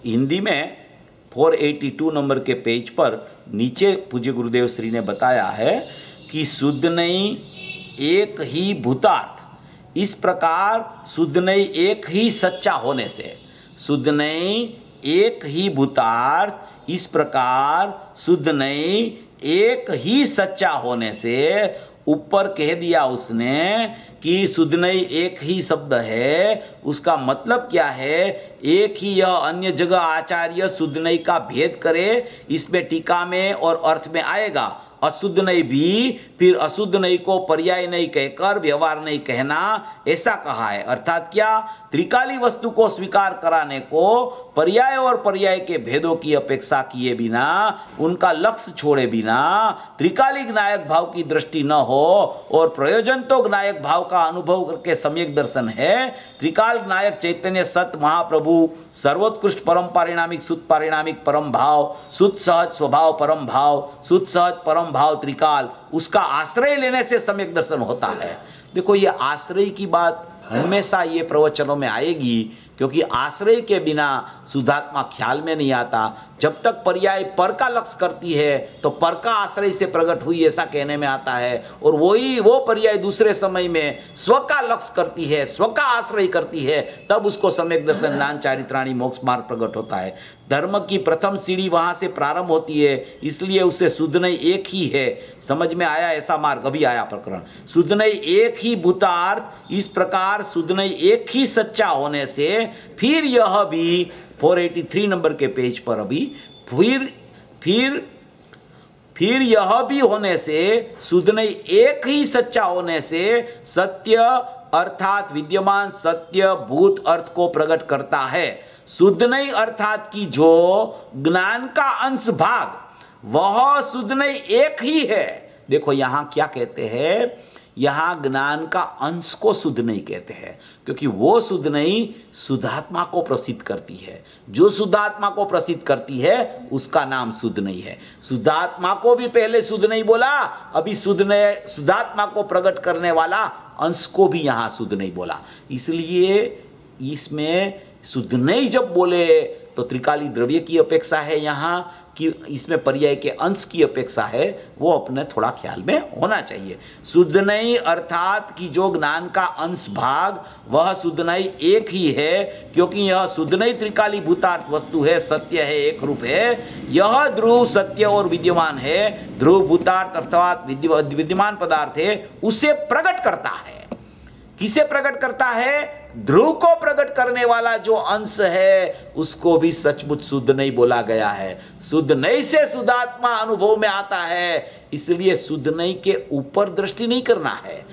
हिंदी में 482 नंबर के पेज पर नीचे पूज्य गुरुदेव श्री ने बताया है कि शुद्ध नहीं एक ही भूतार्थ, इस प्रकार शुद्ध नहीं एक ही सच्चा होने से, शुद्ध नहीं एक ही भूतार्थ, इस प्रकार शुद्ध नहीं एक ही सच्चा होने से ऊपर कह दिया उसने कि सुधनई एक ही शब्द है, उसका मतलब क्या है? एक ही यह अन्य जगह आचार्य सुधनई का भेद करे, इसमें टीका में और अर्थ में आएगा। अशुद्ध नहीं भी फिर अशुद्ध नहीं को पर्याय नहीं कहकर व्यवहार नहीं कहना, ऐसा कहा है। अर्थात क्या? त्रिकाली वस्तु को स्वीकार कराने को पर्याय और पर्याय के भेदों की अपेक्षा किए बिना, उनका लक्ष्य छोड़े बिना, त्रिकाली ज्ञायक भाव की दृष्टि न हो और प्रयोजन तो ज्ञायक भाव का अनुभव करके सम्यक दर्शन है। त्रिकाल ज्ञायक चैतन्य सत महाप्रभु सर्वोत्कृष्ट परम पारिणामिक शुद्ध पारिणामिक परम भाव, शुद्ध सहज स्वभाव परम भाव, शुद्ध सहज परम भाव त्रिकाल, उसका आश्रय लेने से सम्यक दर्शन होता है। देखो, ये आश्रय की बात हमेशा ये प्रवचनों में आएगी, क्योंकि आश्रय के बिना शुद्धात्मा ख्याल में नहीं आता। जब तक पर्याय पर का लक्ष्य करती है तो पर का आश्रय से प्रकट हुई ऐसा कहने में आता है, और वो पर्याय दूसरे समय में स्व का लक्ष्य करती है, स्व का आश्रय करती है, तब उसको सम्यक दर्शन ज्ञान चारित्राणी मोक्ष मार्ग प्रकट होता है। धर्म की प्रथम सीढ़ी वहां से प्रारंभ होती है, इसलिए उसे सुधनई एक ही है। समझ में आया? ऐसा मार्ग अभी आया प्रकरण। सुधनई एक ही भूतार्थ, इस प्रकार सुधनई एक ही सच्चा होने से फिर यह भी 483 नंबर के पेज पर अभी फिर यह भी होने से सुधनई एक ही सच्चा होने से सत्य अर्थात विद्यमान सत्य भूत अर्थ को प्रकट करता है। सुधनई अर्थात की जो ज्ञान का अंश भाग, वह सुधनई एक ही है। देखो यहां क्या कहते हैं, यहां ज्ञान का अंश को सुधनई कहते हैं, क्योंकि वो सुधनई शुद्धात्मा को प्रसिद्ध करती है। जो शुद्धात्मा को प्रसिद्ध करती है उसका नाम सुधनई है। शुद्धात्मा को भी पहले सुधनई बोला, अभी शुद्धात्मा को प्रकट करने वाला अंश को भी यहां सुधनई बोला। इसलिए इसमें सुधनई जब बोले तो त्रिकाली द्रव्य की अपेक्षा है यहाँ, कि इसमें पर्याय के अंश की अपेक्षा है, वो अपने थोड़ा ख्याल में होना चाहिए। सुधनई अर्थात कि जो ज्ञान का अंश भाग, वह सुधनई एक ही है, क्योंकि यह सुधनई त्रिकाली भूतार्थ वस्तु है, सत्य है, एक रूप है। यह ध्रुव सत्य और विद्यमान है, ध्रुव भूतार्थ अर्थात विद्यमान पदार्थ है, उसे प्रकट करता है। किसे प्रकट करता है? ध्रुव को प्रकट करने वाला जो अंश है उसको भी सचमुच शुद्ध नहीं बोला गया है। शुद्ध नहीं से शुद्धात्मा अनुभव में आता है, इसलिए शुद्ध नहीं के ऊपर दृष्टि नहीं करना है,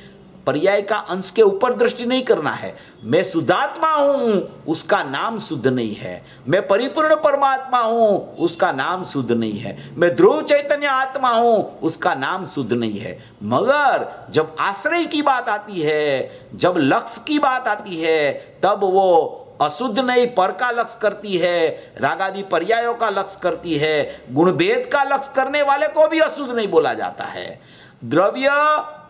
पर्याय का अंश के ऊपर दृष्टि नहीं करना है। मैं शुद्धात्मा हूं, उसका नाम शुद्ध नहीं है। मैं परिपूर्ण परमात्मा हूं, उसका नाम शुद्ध नहीं है। मैं ध्रुव चैतन्य आत्मा हूं, उसका नाम शुद्ध नहीं है। मगर जब आश्रय की बात आती है, जब लक्ष्य की बात आती है, तब वो अशुद्ध नहीं पर का लक्ष्य करती है, रागादि पर्यायों का लक्ष्य करती है। गुणभेद का लक्ष्य करने वाले को भी अशुद्ध नहीं बोला जाता है। द्रव्य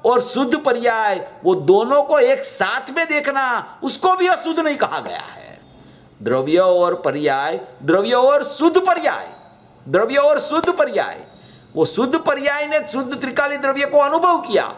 और शुद्ध पर्याय, वो दोनों को एक साथ में देखना, उसको भी अशुद्ध नहीं कहा गया है। द्रव्य और पर्याय, द्रव्य और शुद्ध पर्याय, द्रव्य और शुद्ध पर्याय, वो शुद्ध पर्याय ने शुद्ध त्रिकाली द्रव्य को अनुभव किया,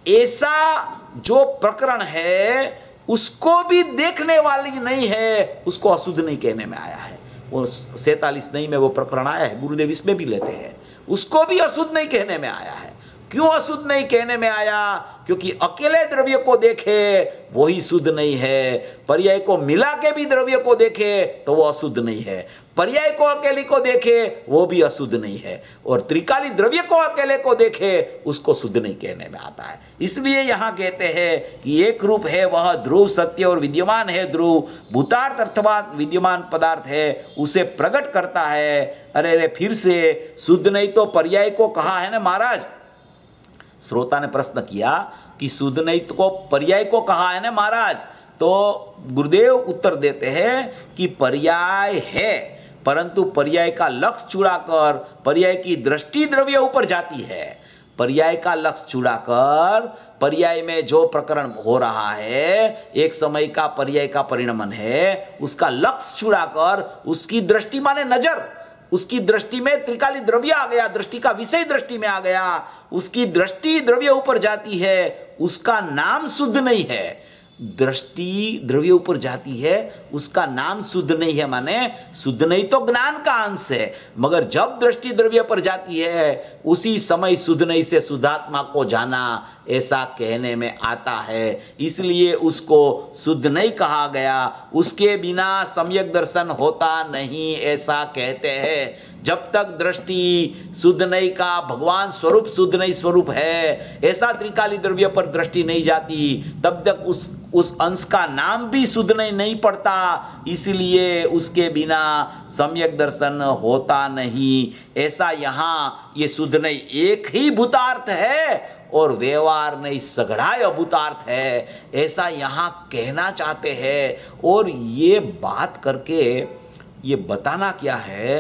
ऐसा जो प्रकरण है उसको भी देखने वाली नहीं है, उसको अशुद्ध नहीं कहने में आया है। वो 47 नहीं में वो प्रकरण आया है, गुरुदेव इसमें भी लेते हैं, उसको भी अशुद्ध नहीं कहने में आया है। क्यों अशुद्ध नहीं कहने में आया? क्योंकि अकेले द्रव्य को देखे वही शुद्ध नहीं है, पर्याय को मिला के भी द्रव्य को देखे तो वो अशुद्ध नहीं है, पर्याय को अकेले को देखे वो भी अशुद्ध नहीं है, और त्रिकाली द्रव्य को अकेले को देखे उसको शुद्ध नहीं कहने में आता है। इसलिए यहां कहते हैं कि एक रूप है, वह ध्रुव सत्य और विद्यमान है, ध्रुव भूतार्थ अथवा विद्यमान पदार्थ है, उसे प्रकट करता है। अरे फिर से शुद्ध नहीं तो पर्याय को कहा है ना महाराज। श्रोता ने प्रश्न किया कि शुद्ध नहीं को पर्याय को कहा है ना महाराज, तो गुरुदेव उत्तर देते हैं कि पर्याय है, परंतु पर्याय का लक्ष्य चुराकर पर्याय की दृष्टि द्रव्य ऊपर जाती है। पर्याय का लक्ष्य चुराकर पर्याय में जो प्रकरण हो रहा है, एक समय का पर्याय का परिणमन है, उसका लक्ष्य चुराकर उसकी दृष्टि माने नजर, उसकी दृष्टि में त्रिकाली द्रव्य आ गया, दृष्टि का विषय दृष्टि में आ गया, उसकी दृष्टि द्रव्य ऊपर जाती है, उसका नाम शुद्ध नहीं है। दृष्टि द्रव्य ऊपर जाती है उसका नाम शुद्ध नहीं है, माने शुद्ध नहीं तो ज्ञान का अंश है, मगर जब दृष्टि द्रव्य पर जाती है उसी समय शुद्ध नहीं से शुद्धात्मा को जाना, ऐसा कहने में आता है। इसलिए उसको शुद्ध नहीं कहा गया, उसके बिना सम्यक दर्शन होता नहीं, ऐसा कहते हैं। जब तक दृष्टि शुद्ध नहीं का भगवान स्वरूप शुद्ध नहीं स्वरूप है ऐसा त्रिकाली द्रव्य पर दृष्टि नहीं जाती, तब तक उस अंश का नाम भी शुद्ध नहीं पड़ता, इसलिए उसके बिना सम्यक दर्शन होता नहीं। ऐसा यहाँ ये शुद्ध नहीं एक ही भूतार्थ है और व्यवहार नहीं सगड़ाए अभूतार्थ है, ऐसा यहाँ कहना चाहते हैं। और ये बात करके ये बताना क्या है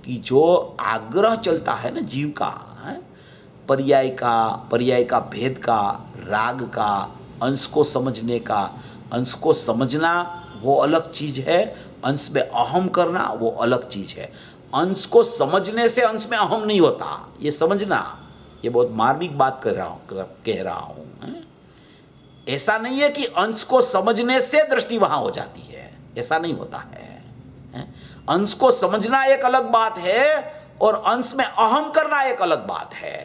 कि जो आग्रह चलता है ना जीव का, पर्याय का भेद का, राग का, अंश को समझने का, अंश को समझना वो अलग चीज है, अंश में अहम करना वो अलग चीज है। अंश को समझने से अंश में अहम नहीं होता, ये समझना, ये बहुत मार्मिक बात कह रहा हूं। ऐसा नहीं है कि अंश को समझने से दृष्टि वहां हो जाती है, ऐसा नहीं होता है। अंश को समझना एक अलग बात है और अंश में अहम करना एक अलग बात है।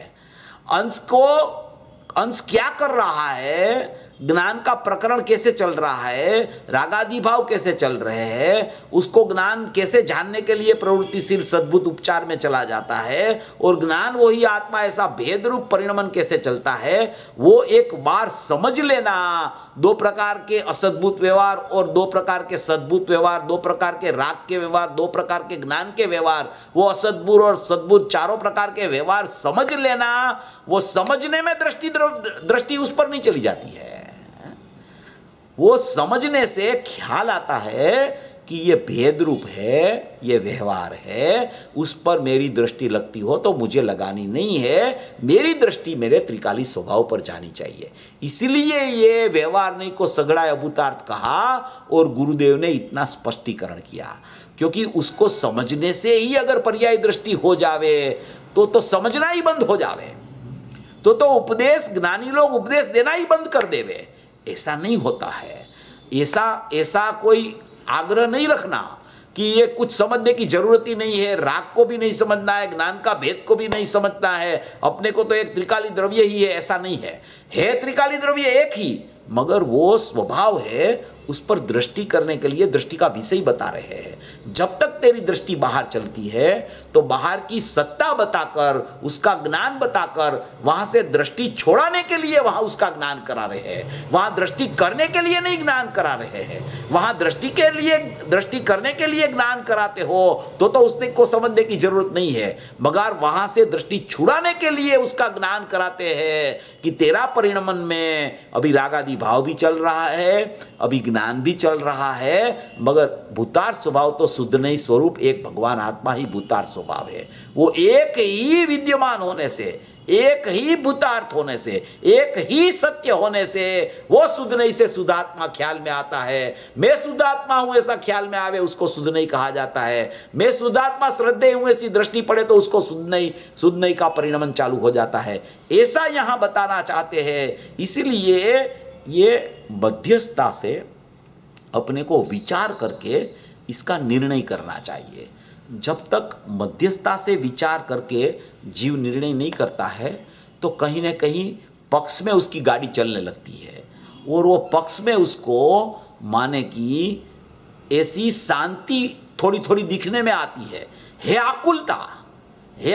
अंश क्या कर रहा है, ज्ञान का प्रकरण कैसे चल रहा है, रागादि भाव कैसे चल रहे हैं, उसको ज्ञान कैसे जानने के लिए प्रवृत्तिशील सद्भुत उपचार में चला जाता है, और ज्ञान वही आत्मा ऐसा भेद रूप परिणमन कैसे चलता है, वो एक बार समझ लेना। दो प्रकार के असद्भुत व्यवहार और दो प्रकार के सद्भुत व्यवहार, दो प्रकार के राग के व्यवहार, दो प्रकार के ज्ञान के व्यवहार, वो असद्भुत और सद्भुत चारों प्रकार के व्यवहार समझ लेना। वो समझने में दृष्टि उस पर नहीं चली जाती है, वो समझने से ख्याल आता है कि ये भेद रूप है, ये व्यवहार है, उस पर मेरी दृष्टि लगती हो तो मुझे लगानी नहीं है, मेरी दृष्टि मेरे त्रिकाली स्वभाव पर जानी चाहिए। इसलिए ये व्यवहार नहीं को सगड़ा अभूतार्थ कहा और गुरुदेव ने इतना स्पष्टीकरण किया, क्योंकि उसको समझने से ही अगर पर्याय दृष्टि हो जावे तो समझना ही बंद हो जावे, तो उपदेश, ज्ञानी लोग उपदेश देना ही बंद कर देवे। ऐसा नहीं होता है, ऐसा कोई आग्रह नहीं रखना कि ये कुछ समझने की जरूरत ही नहीं है, राग को भी नहीं समझना है, ज्ञान का भेद को भी नहीं समझना है, अपने को तो एक त्रिकाली द्रव्य ही है, ऐसा नहीं है त्रिकाली द्रव्य एक ही, मगर वो स्वभाव है, उस पर दृष्टि करने के लिए दृष्टि का विषय बता रहे हैं। जब तक तेरी दृष्टि बाहर चलती है तो बाहर की सत्ता बताकर, उसका ज्ञान बताकर, वहां से दृष्टि छोड़ाने के लिए वहां उसका ज्ञान करा रहे हैं, वहां दृष्टि करने के लिए नहीं ज्ञान करा रहे हैं। वहां दृष्टि करने के लिए ज्ञान कराते हो तो उसने को समझने की जरूरत नहीं है, मगर वहां से दृष्टि छुड़ाने के लिए उसका ज्ञान कराते हैं कि तेरा परिणमन में अभी रागादि भाव भी चल रहा है, अभी ज्ञान भी चल रहा है, मगर भूतार स्वभाव तो शुद्ध नहीं स्वरूप एक भगवान आत्मा ही भूतार स्वभाव है। वो एक ही विद्यमान होने से, एक ही भूतार्थ होने से, एक ही सत्य होने से वो शुद्ध नहीं से शुद्धात्मा ख्याल में आता है। मैं शुद्धात्मा हूं ऐसा ख्याल में आवे उसको शुद्ध नहीं कहा जाता है। मैं शुद्धात्मा श्रद्धेय हूं ऐसी दृष्टि पड़े तो उसको शुद्ध नहीं का परिणमन चालू हो जाता है। ऐसा यहां बताना चाहते हैं। इसलिए ये मध्यस्थता से अपने को विचार करके इसका निर्णय करना चाहिए। जब तक मध्यस्थता से विचार करके जीव निर्णय नहीं करता है तो कहीं ना कहीं पक्ष में उसकी गाड़ी चलने लगती है, और वो पक्ष में उसको माने कि ऐसी शांति थोड़ी थोड़ी दिखने में आती है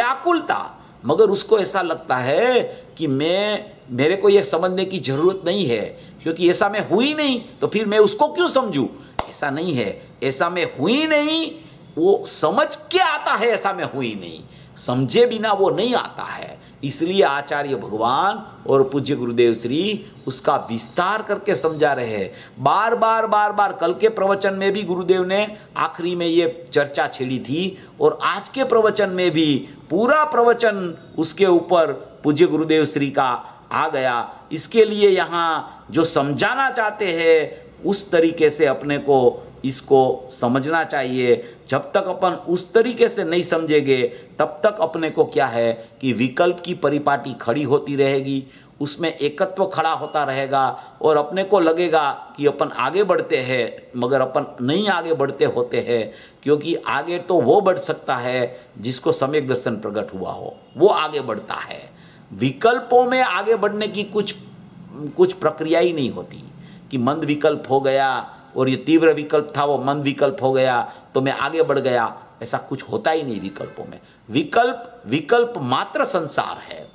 आकुलता, मगर उसको ऐसा लगता है कि मेरे को यह समझने की जरूरत नहीं है, क्योंकि ऐसा मैं हुई नहीं तो फिर मैं उसको क्यों समझूं। ऐसा नहीं है, ऐसा मैं हुई नहीं, वो समझ के आता है, ऐसा मैं हुई नहीं, समझे बिना वो नहीं आता है। इसलिए आचार्य भगवान और पूज्य गुरुदेव श्री उसका विस्तार करके समझा रहे हैं। बार बार कल के प्रवचन में भी गुरुदेव ने आखिरी में ये चर्चा छेड़ी थी, और आज के प्रवचन में भी पूरा प्रवचन उसके ऊपर पूज्य गुरुदेव श्री का आ गया। इसके लिए यहाँ जो समझाना चाहते हैं उस तरीके से अपने को इसको समझना चाहिए। जब तक अपन उस तरीके से नहीं समझेंगे तब तक अपने को क्या है कि विकल्प की परिपाटी खड़ी होती रहेगी, उसमें एकत्व खड़ा होता रहेगा और अपने को लगेगा कि अपन आगे बढ़ते हैं, मगर अपन नहीं आगे बढ़ते होते हैं। क्योंकि आगे तो वो बढ़ सकता है जिसको सम्यक दर्शन प्रकट हुआ हो, वो आगे बढ़ता है। विकल्पों में आगे बढ़ने की कुछ प्रक्रिया ही नहीं होती कि मंद विकल्प हो गया और ये तीव्र विकल्प था वो मंद विकल्प हो गया तो मैं आगे बढ़ गया, ऐसा कुछ होता ही नहीं विकल्पों में। विकल्प मात्र संसार है,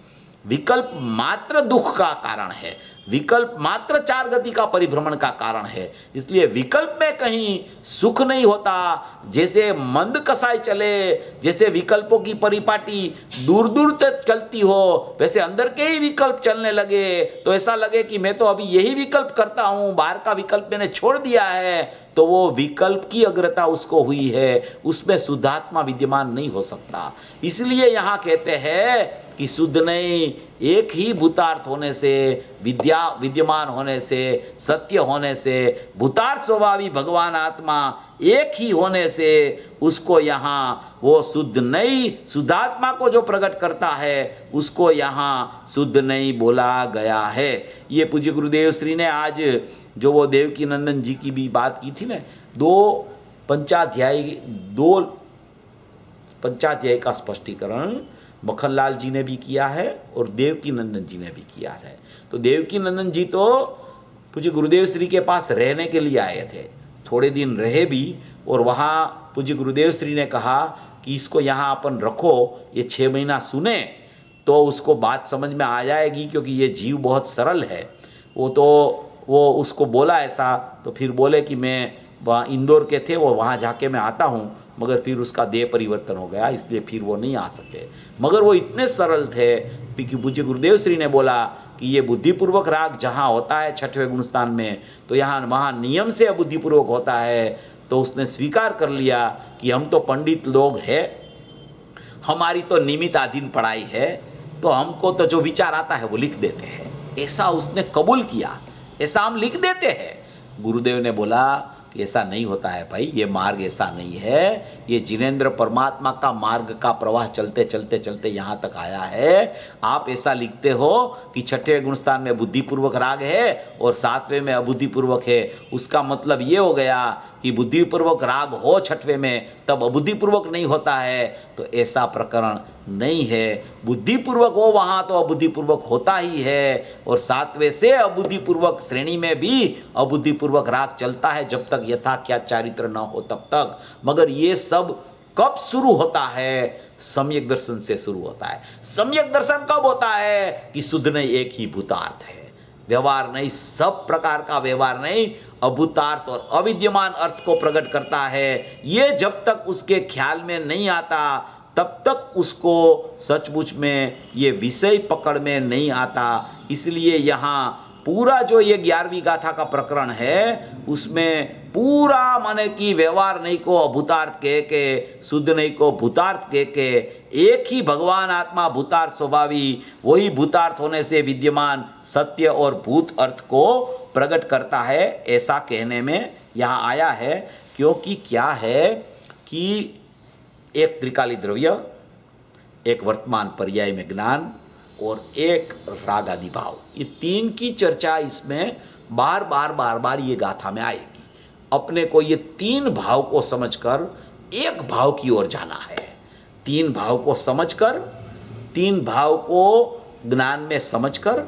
विकल्प मात्र दुख का कारण है, विकल्प मात्र चार गति का परिभ्रमण का कारण है। इसलिए विकल्प में कहीं सुख नहीं होता। जैसे मंद कसाई चले, जैसे विकल्पों की परिपाटी दूर दूर तक चलती हो, वैसे अंदर के ही विकल्प चलने लगे तो ऐसा लगे कि मैं तो अभी यही विकल्प करता हूँ, बाहर का विकल्प मैंने छोड़ दिया है, तो वो विकल्प की अग्रता उसको हुई है, उसमें शुद्धात्मा विद्यमान नहीं हो सकता। इसलिए यहाँ कहते हैं कि शुद्ध नहीं, एक ही भूतार्थ होने से, विद्यमान होने से, सत्य होने से, भूतार्थ स्वभावी भगवान आत्मा एक ही होने से उसको यहाँ वो शुद्ध नहीं, शुद्धात्मा को जो प्रकट करता है उसको यहाँ शुद्ध नहीं बोला गया है। ये पूज्य गुरुदेव श्री ने आज जो वो देवकी नंदन जी की भी बात की थी ना, दो पंचाध्याय का स्पष्टीकरण मक्खनलाल जी ने भी किया है और देवकी नंदन जी ने भी किया है। तो देवकी नंदन जी तो पूज्य गुरुदेव श्री के पास रहने के लिए आए थे, थोड़े दिन रहे भी और वहाँ पूज्य गुरुदेव श्री ने कहा कि इसको यहाँ अपन रखो, ये 6 महीना सुने तो उसको बात समझ में आ जाएगी, क्योंकि ये जीव बहुत सरल है। वो उसको बोला ऐसा, तो फिर बोले कि मैं वहाँ इंदौर के थे, वो वहाँ जाके मैं आता हूँ, मगर फिर उसका देह परिवर्तन हो गया, इसलिए फिर वो नहीं आ सके। मगर वो इतने सरल थे कि पूज्य गुरुदेव श्री ने बोला कि ये बुद्धिपूर्वक राग जहाँ होता है 6वें गुणस्थान में, तो यहाँ वहाँ नियम से अबुद्धिपूर्वक होता है। तो उसने स्वीकार कर लिया कि हम तो पंडित लोग हैं, हमारी तो निमित्ताधीन पढ़ाई है, तो हमको तो जो विचार आता है वो लिख देते हैं। ऐसा उसने कबूल किया, ऐसा हम लिख देते हैं। गुरुदेव ने बोला कि ऐसा नहीं होता है भाई, ये मार्ग ऐसा नहीं है, ये जिनेंद्र परमात्मा का मार्ग का प्रवाह चलते चलते चलते यहाँ तक आया है। आप ऐसा लिखते हो कि 6वें गुणस्थान में बुद्धिपूर्वक राग है और 7वें में अबुद्धिपूर्वक है, उसका मतलब ये हो गया कि बुद्धिपूर्वक राग हो 6वें में तब अबुद्धिपूर्वक नहीं होता है। तो ऐसा प्रकरण नहीं है, बुद्धिपूर्वक हो वहाँ तो अबुद्धिपूर्वक होता ही है, और 7वें से अबुद्धिपूर्वक श्रेणी में भी अबुद्धिपूर्वक राग चलता है जब तक यथाख्यात चारित्र न हो तब तक। मगर ये सब कब शुरू होता है? सम्यक दर्शन से शुरू होता है। सम्यक दर्शन कब होता है? कि शुद्ध नहीं, एक ही भूतार्थ है, व्यवहार नहीं, सब प्रकार का व्यवहार नहीं, अभूतार्थ और अविद्यमान अर्थ को प्रकट करता है। ये जब तक उसके ख्याल में नहीं आता तब तक उसको सचमुच में ये विषय पकड़ में नहीं आता। इसलिए यहाँ पूरा जो ये 11वीं गाथा का प्रकरण है उसमें पूरा माने कि व्यवहार नहीं को अभूतार्थ कह के, शुद्ध नहीं को भूतार्थ कह के, एक ही भगवान आत्मा भूतार्थ स्वभावी, वही भूतार्थ होने से विद्यमान सत्य और भूत अर्थ को प्रकट करता है, ऐसा कहने में यहाँ आया है। क्योंकि क्या है कि एक त्रिकाली द्रव्य, एक वर्तमान पर्याय में ज्ञान और एक राग आदि भाव, ये 3 की चर्चा इसमें बार बार ये गाथा में आएगी। अपने को ये 3 भाव को समझकर एक भाव की ओर जाना है। 3 भाव को समझकर, 3 भाव को ज्ञान में समझकर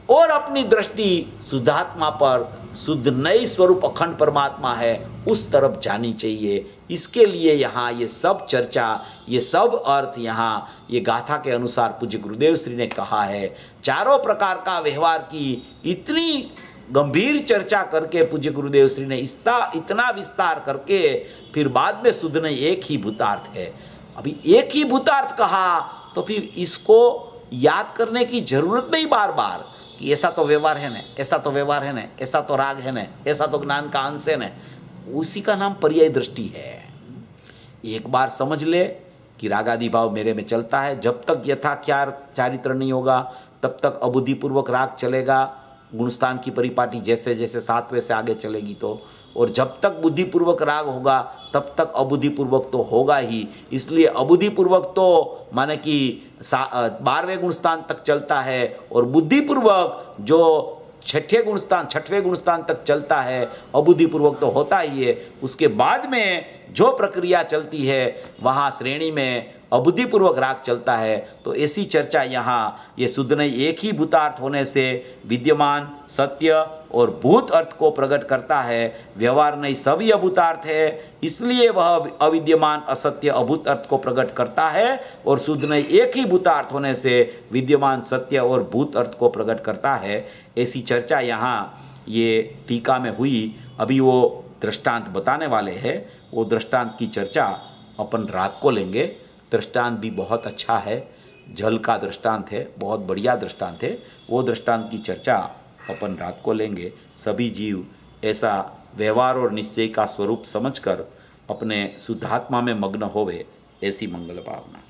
और अपनी दृष्टि शुद्धात्मा पर, शुद्ध नई स्वरूप अखंड परमात्मा है, उस तरफ जानी चाहिए। इसके लिए यहाँ ये सब चर्चा, ये सब अर्थ यहाँ ये गाथा के अनुसार पूज्य गुरुदेव श्री ने कहा है। चारों प्रकार का व्यवहार की इतनी गंभीर चर्चा करके पूज्य गुरुदेव श्री ने इतना विस्तार करके फिर बाद में शुद्ध नहीं एक ही भूतार्थ है। अभी एक ही भूतार्थ कहा तो फिर इसको याद करने की जरूरत नहीं बार बार कि ऐसा तो व्यवहार है न, ऐसा तो व्यवहार है न, ऐसा तो राग है न, ऐसा तो ज्ञान का अंश है न। उसी का नाम पर्याय दृष्टि है। एक बार समझ ले कि रागादि भाव मेरे में चलता है, जब तक यथाख्यात चारित्र नहीं होगा तब तक अबुद्धिपूर्वक राग चलेगा, गुणस्थान की परिपाटी जैसे जैसे 7वें से आगे चलेगी तो, और जब तक बुद्धिपूर्वक राग होगा तब तक अबुद्धिपूर्वक तो होगा ही। इसलिए अबुद्धिपूर्वक तो माने कि 12वें गुणस्थान तक चलता है, और बुद्धिपूर्वक जो छठवें गुणस्थान तक चलता है, अबुद्धिपूर्वक तो होता ही है। उसके बाद में जो प्रक्रिया चलती है वहाँ श्रेणी में अबुद्धिपूर्वक राग चलता है। तो ऐसी चर्चा यहाँ ये शुद्ध नहीं एक ही भूतार्थ होने से विद्यमान सत्य और भूत अर्थ को प्रकट करता है। व्यवहार नहीं सभी अभूतार्थ है, इसलिए वह अविद्यमान असत्य अभूत अर्थ को प्रकट करता है, और शुद्ध नहीं एक ही भूतार्थ होने से विद्यमान सत्य और भूत अर्थ को प्रकट करता है। ऐसी चर्चा यहाँ ये टीका में हुई। अभी वो दृष्टांत बताने वाले हैं, वो दृष्टांत की चर्चा अपन रात को लेंगे। दृष्टांत भी बहुत अच्छा है, जल का दृष्टांत है, बहुत बढ़िया दृष्टांत है। वो दृष्टांत की चर्चा अपन रात को लेंगे। सभी जीव ऐसा व्यवहार और निश्चय का स्वरूप समझकर अपने शुद्धात्मा में मग्न होवे, ऐसी मंगल भावना।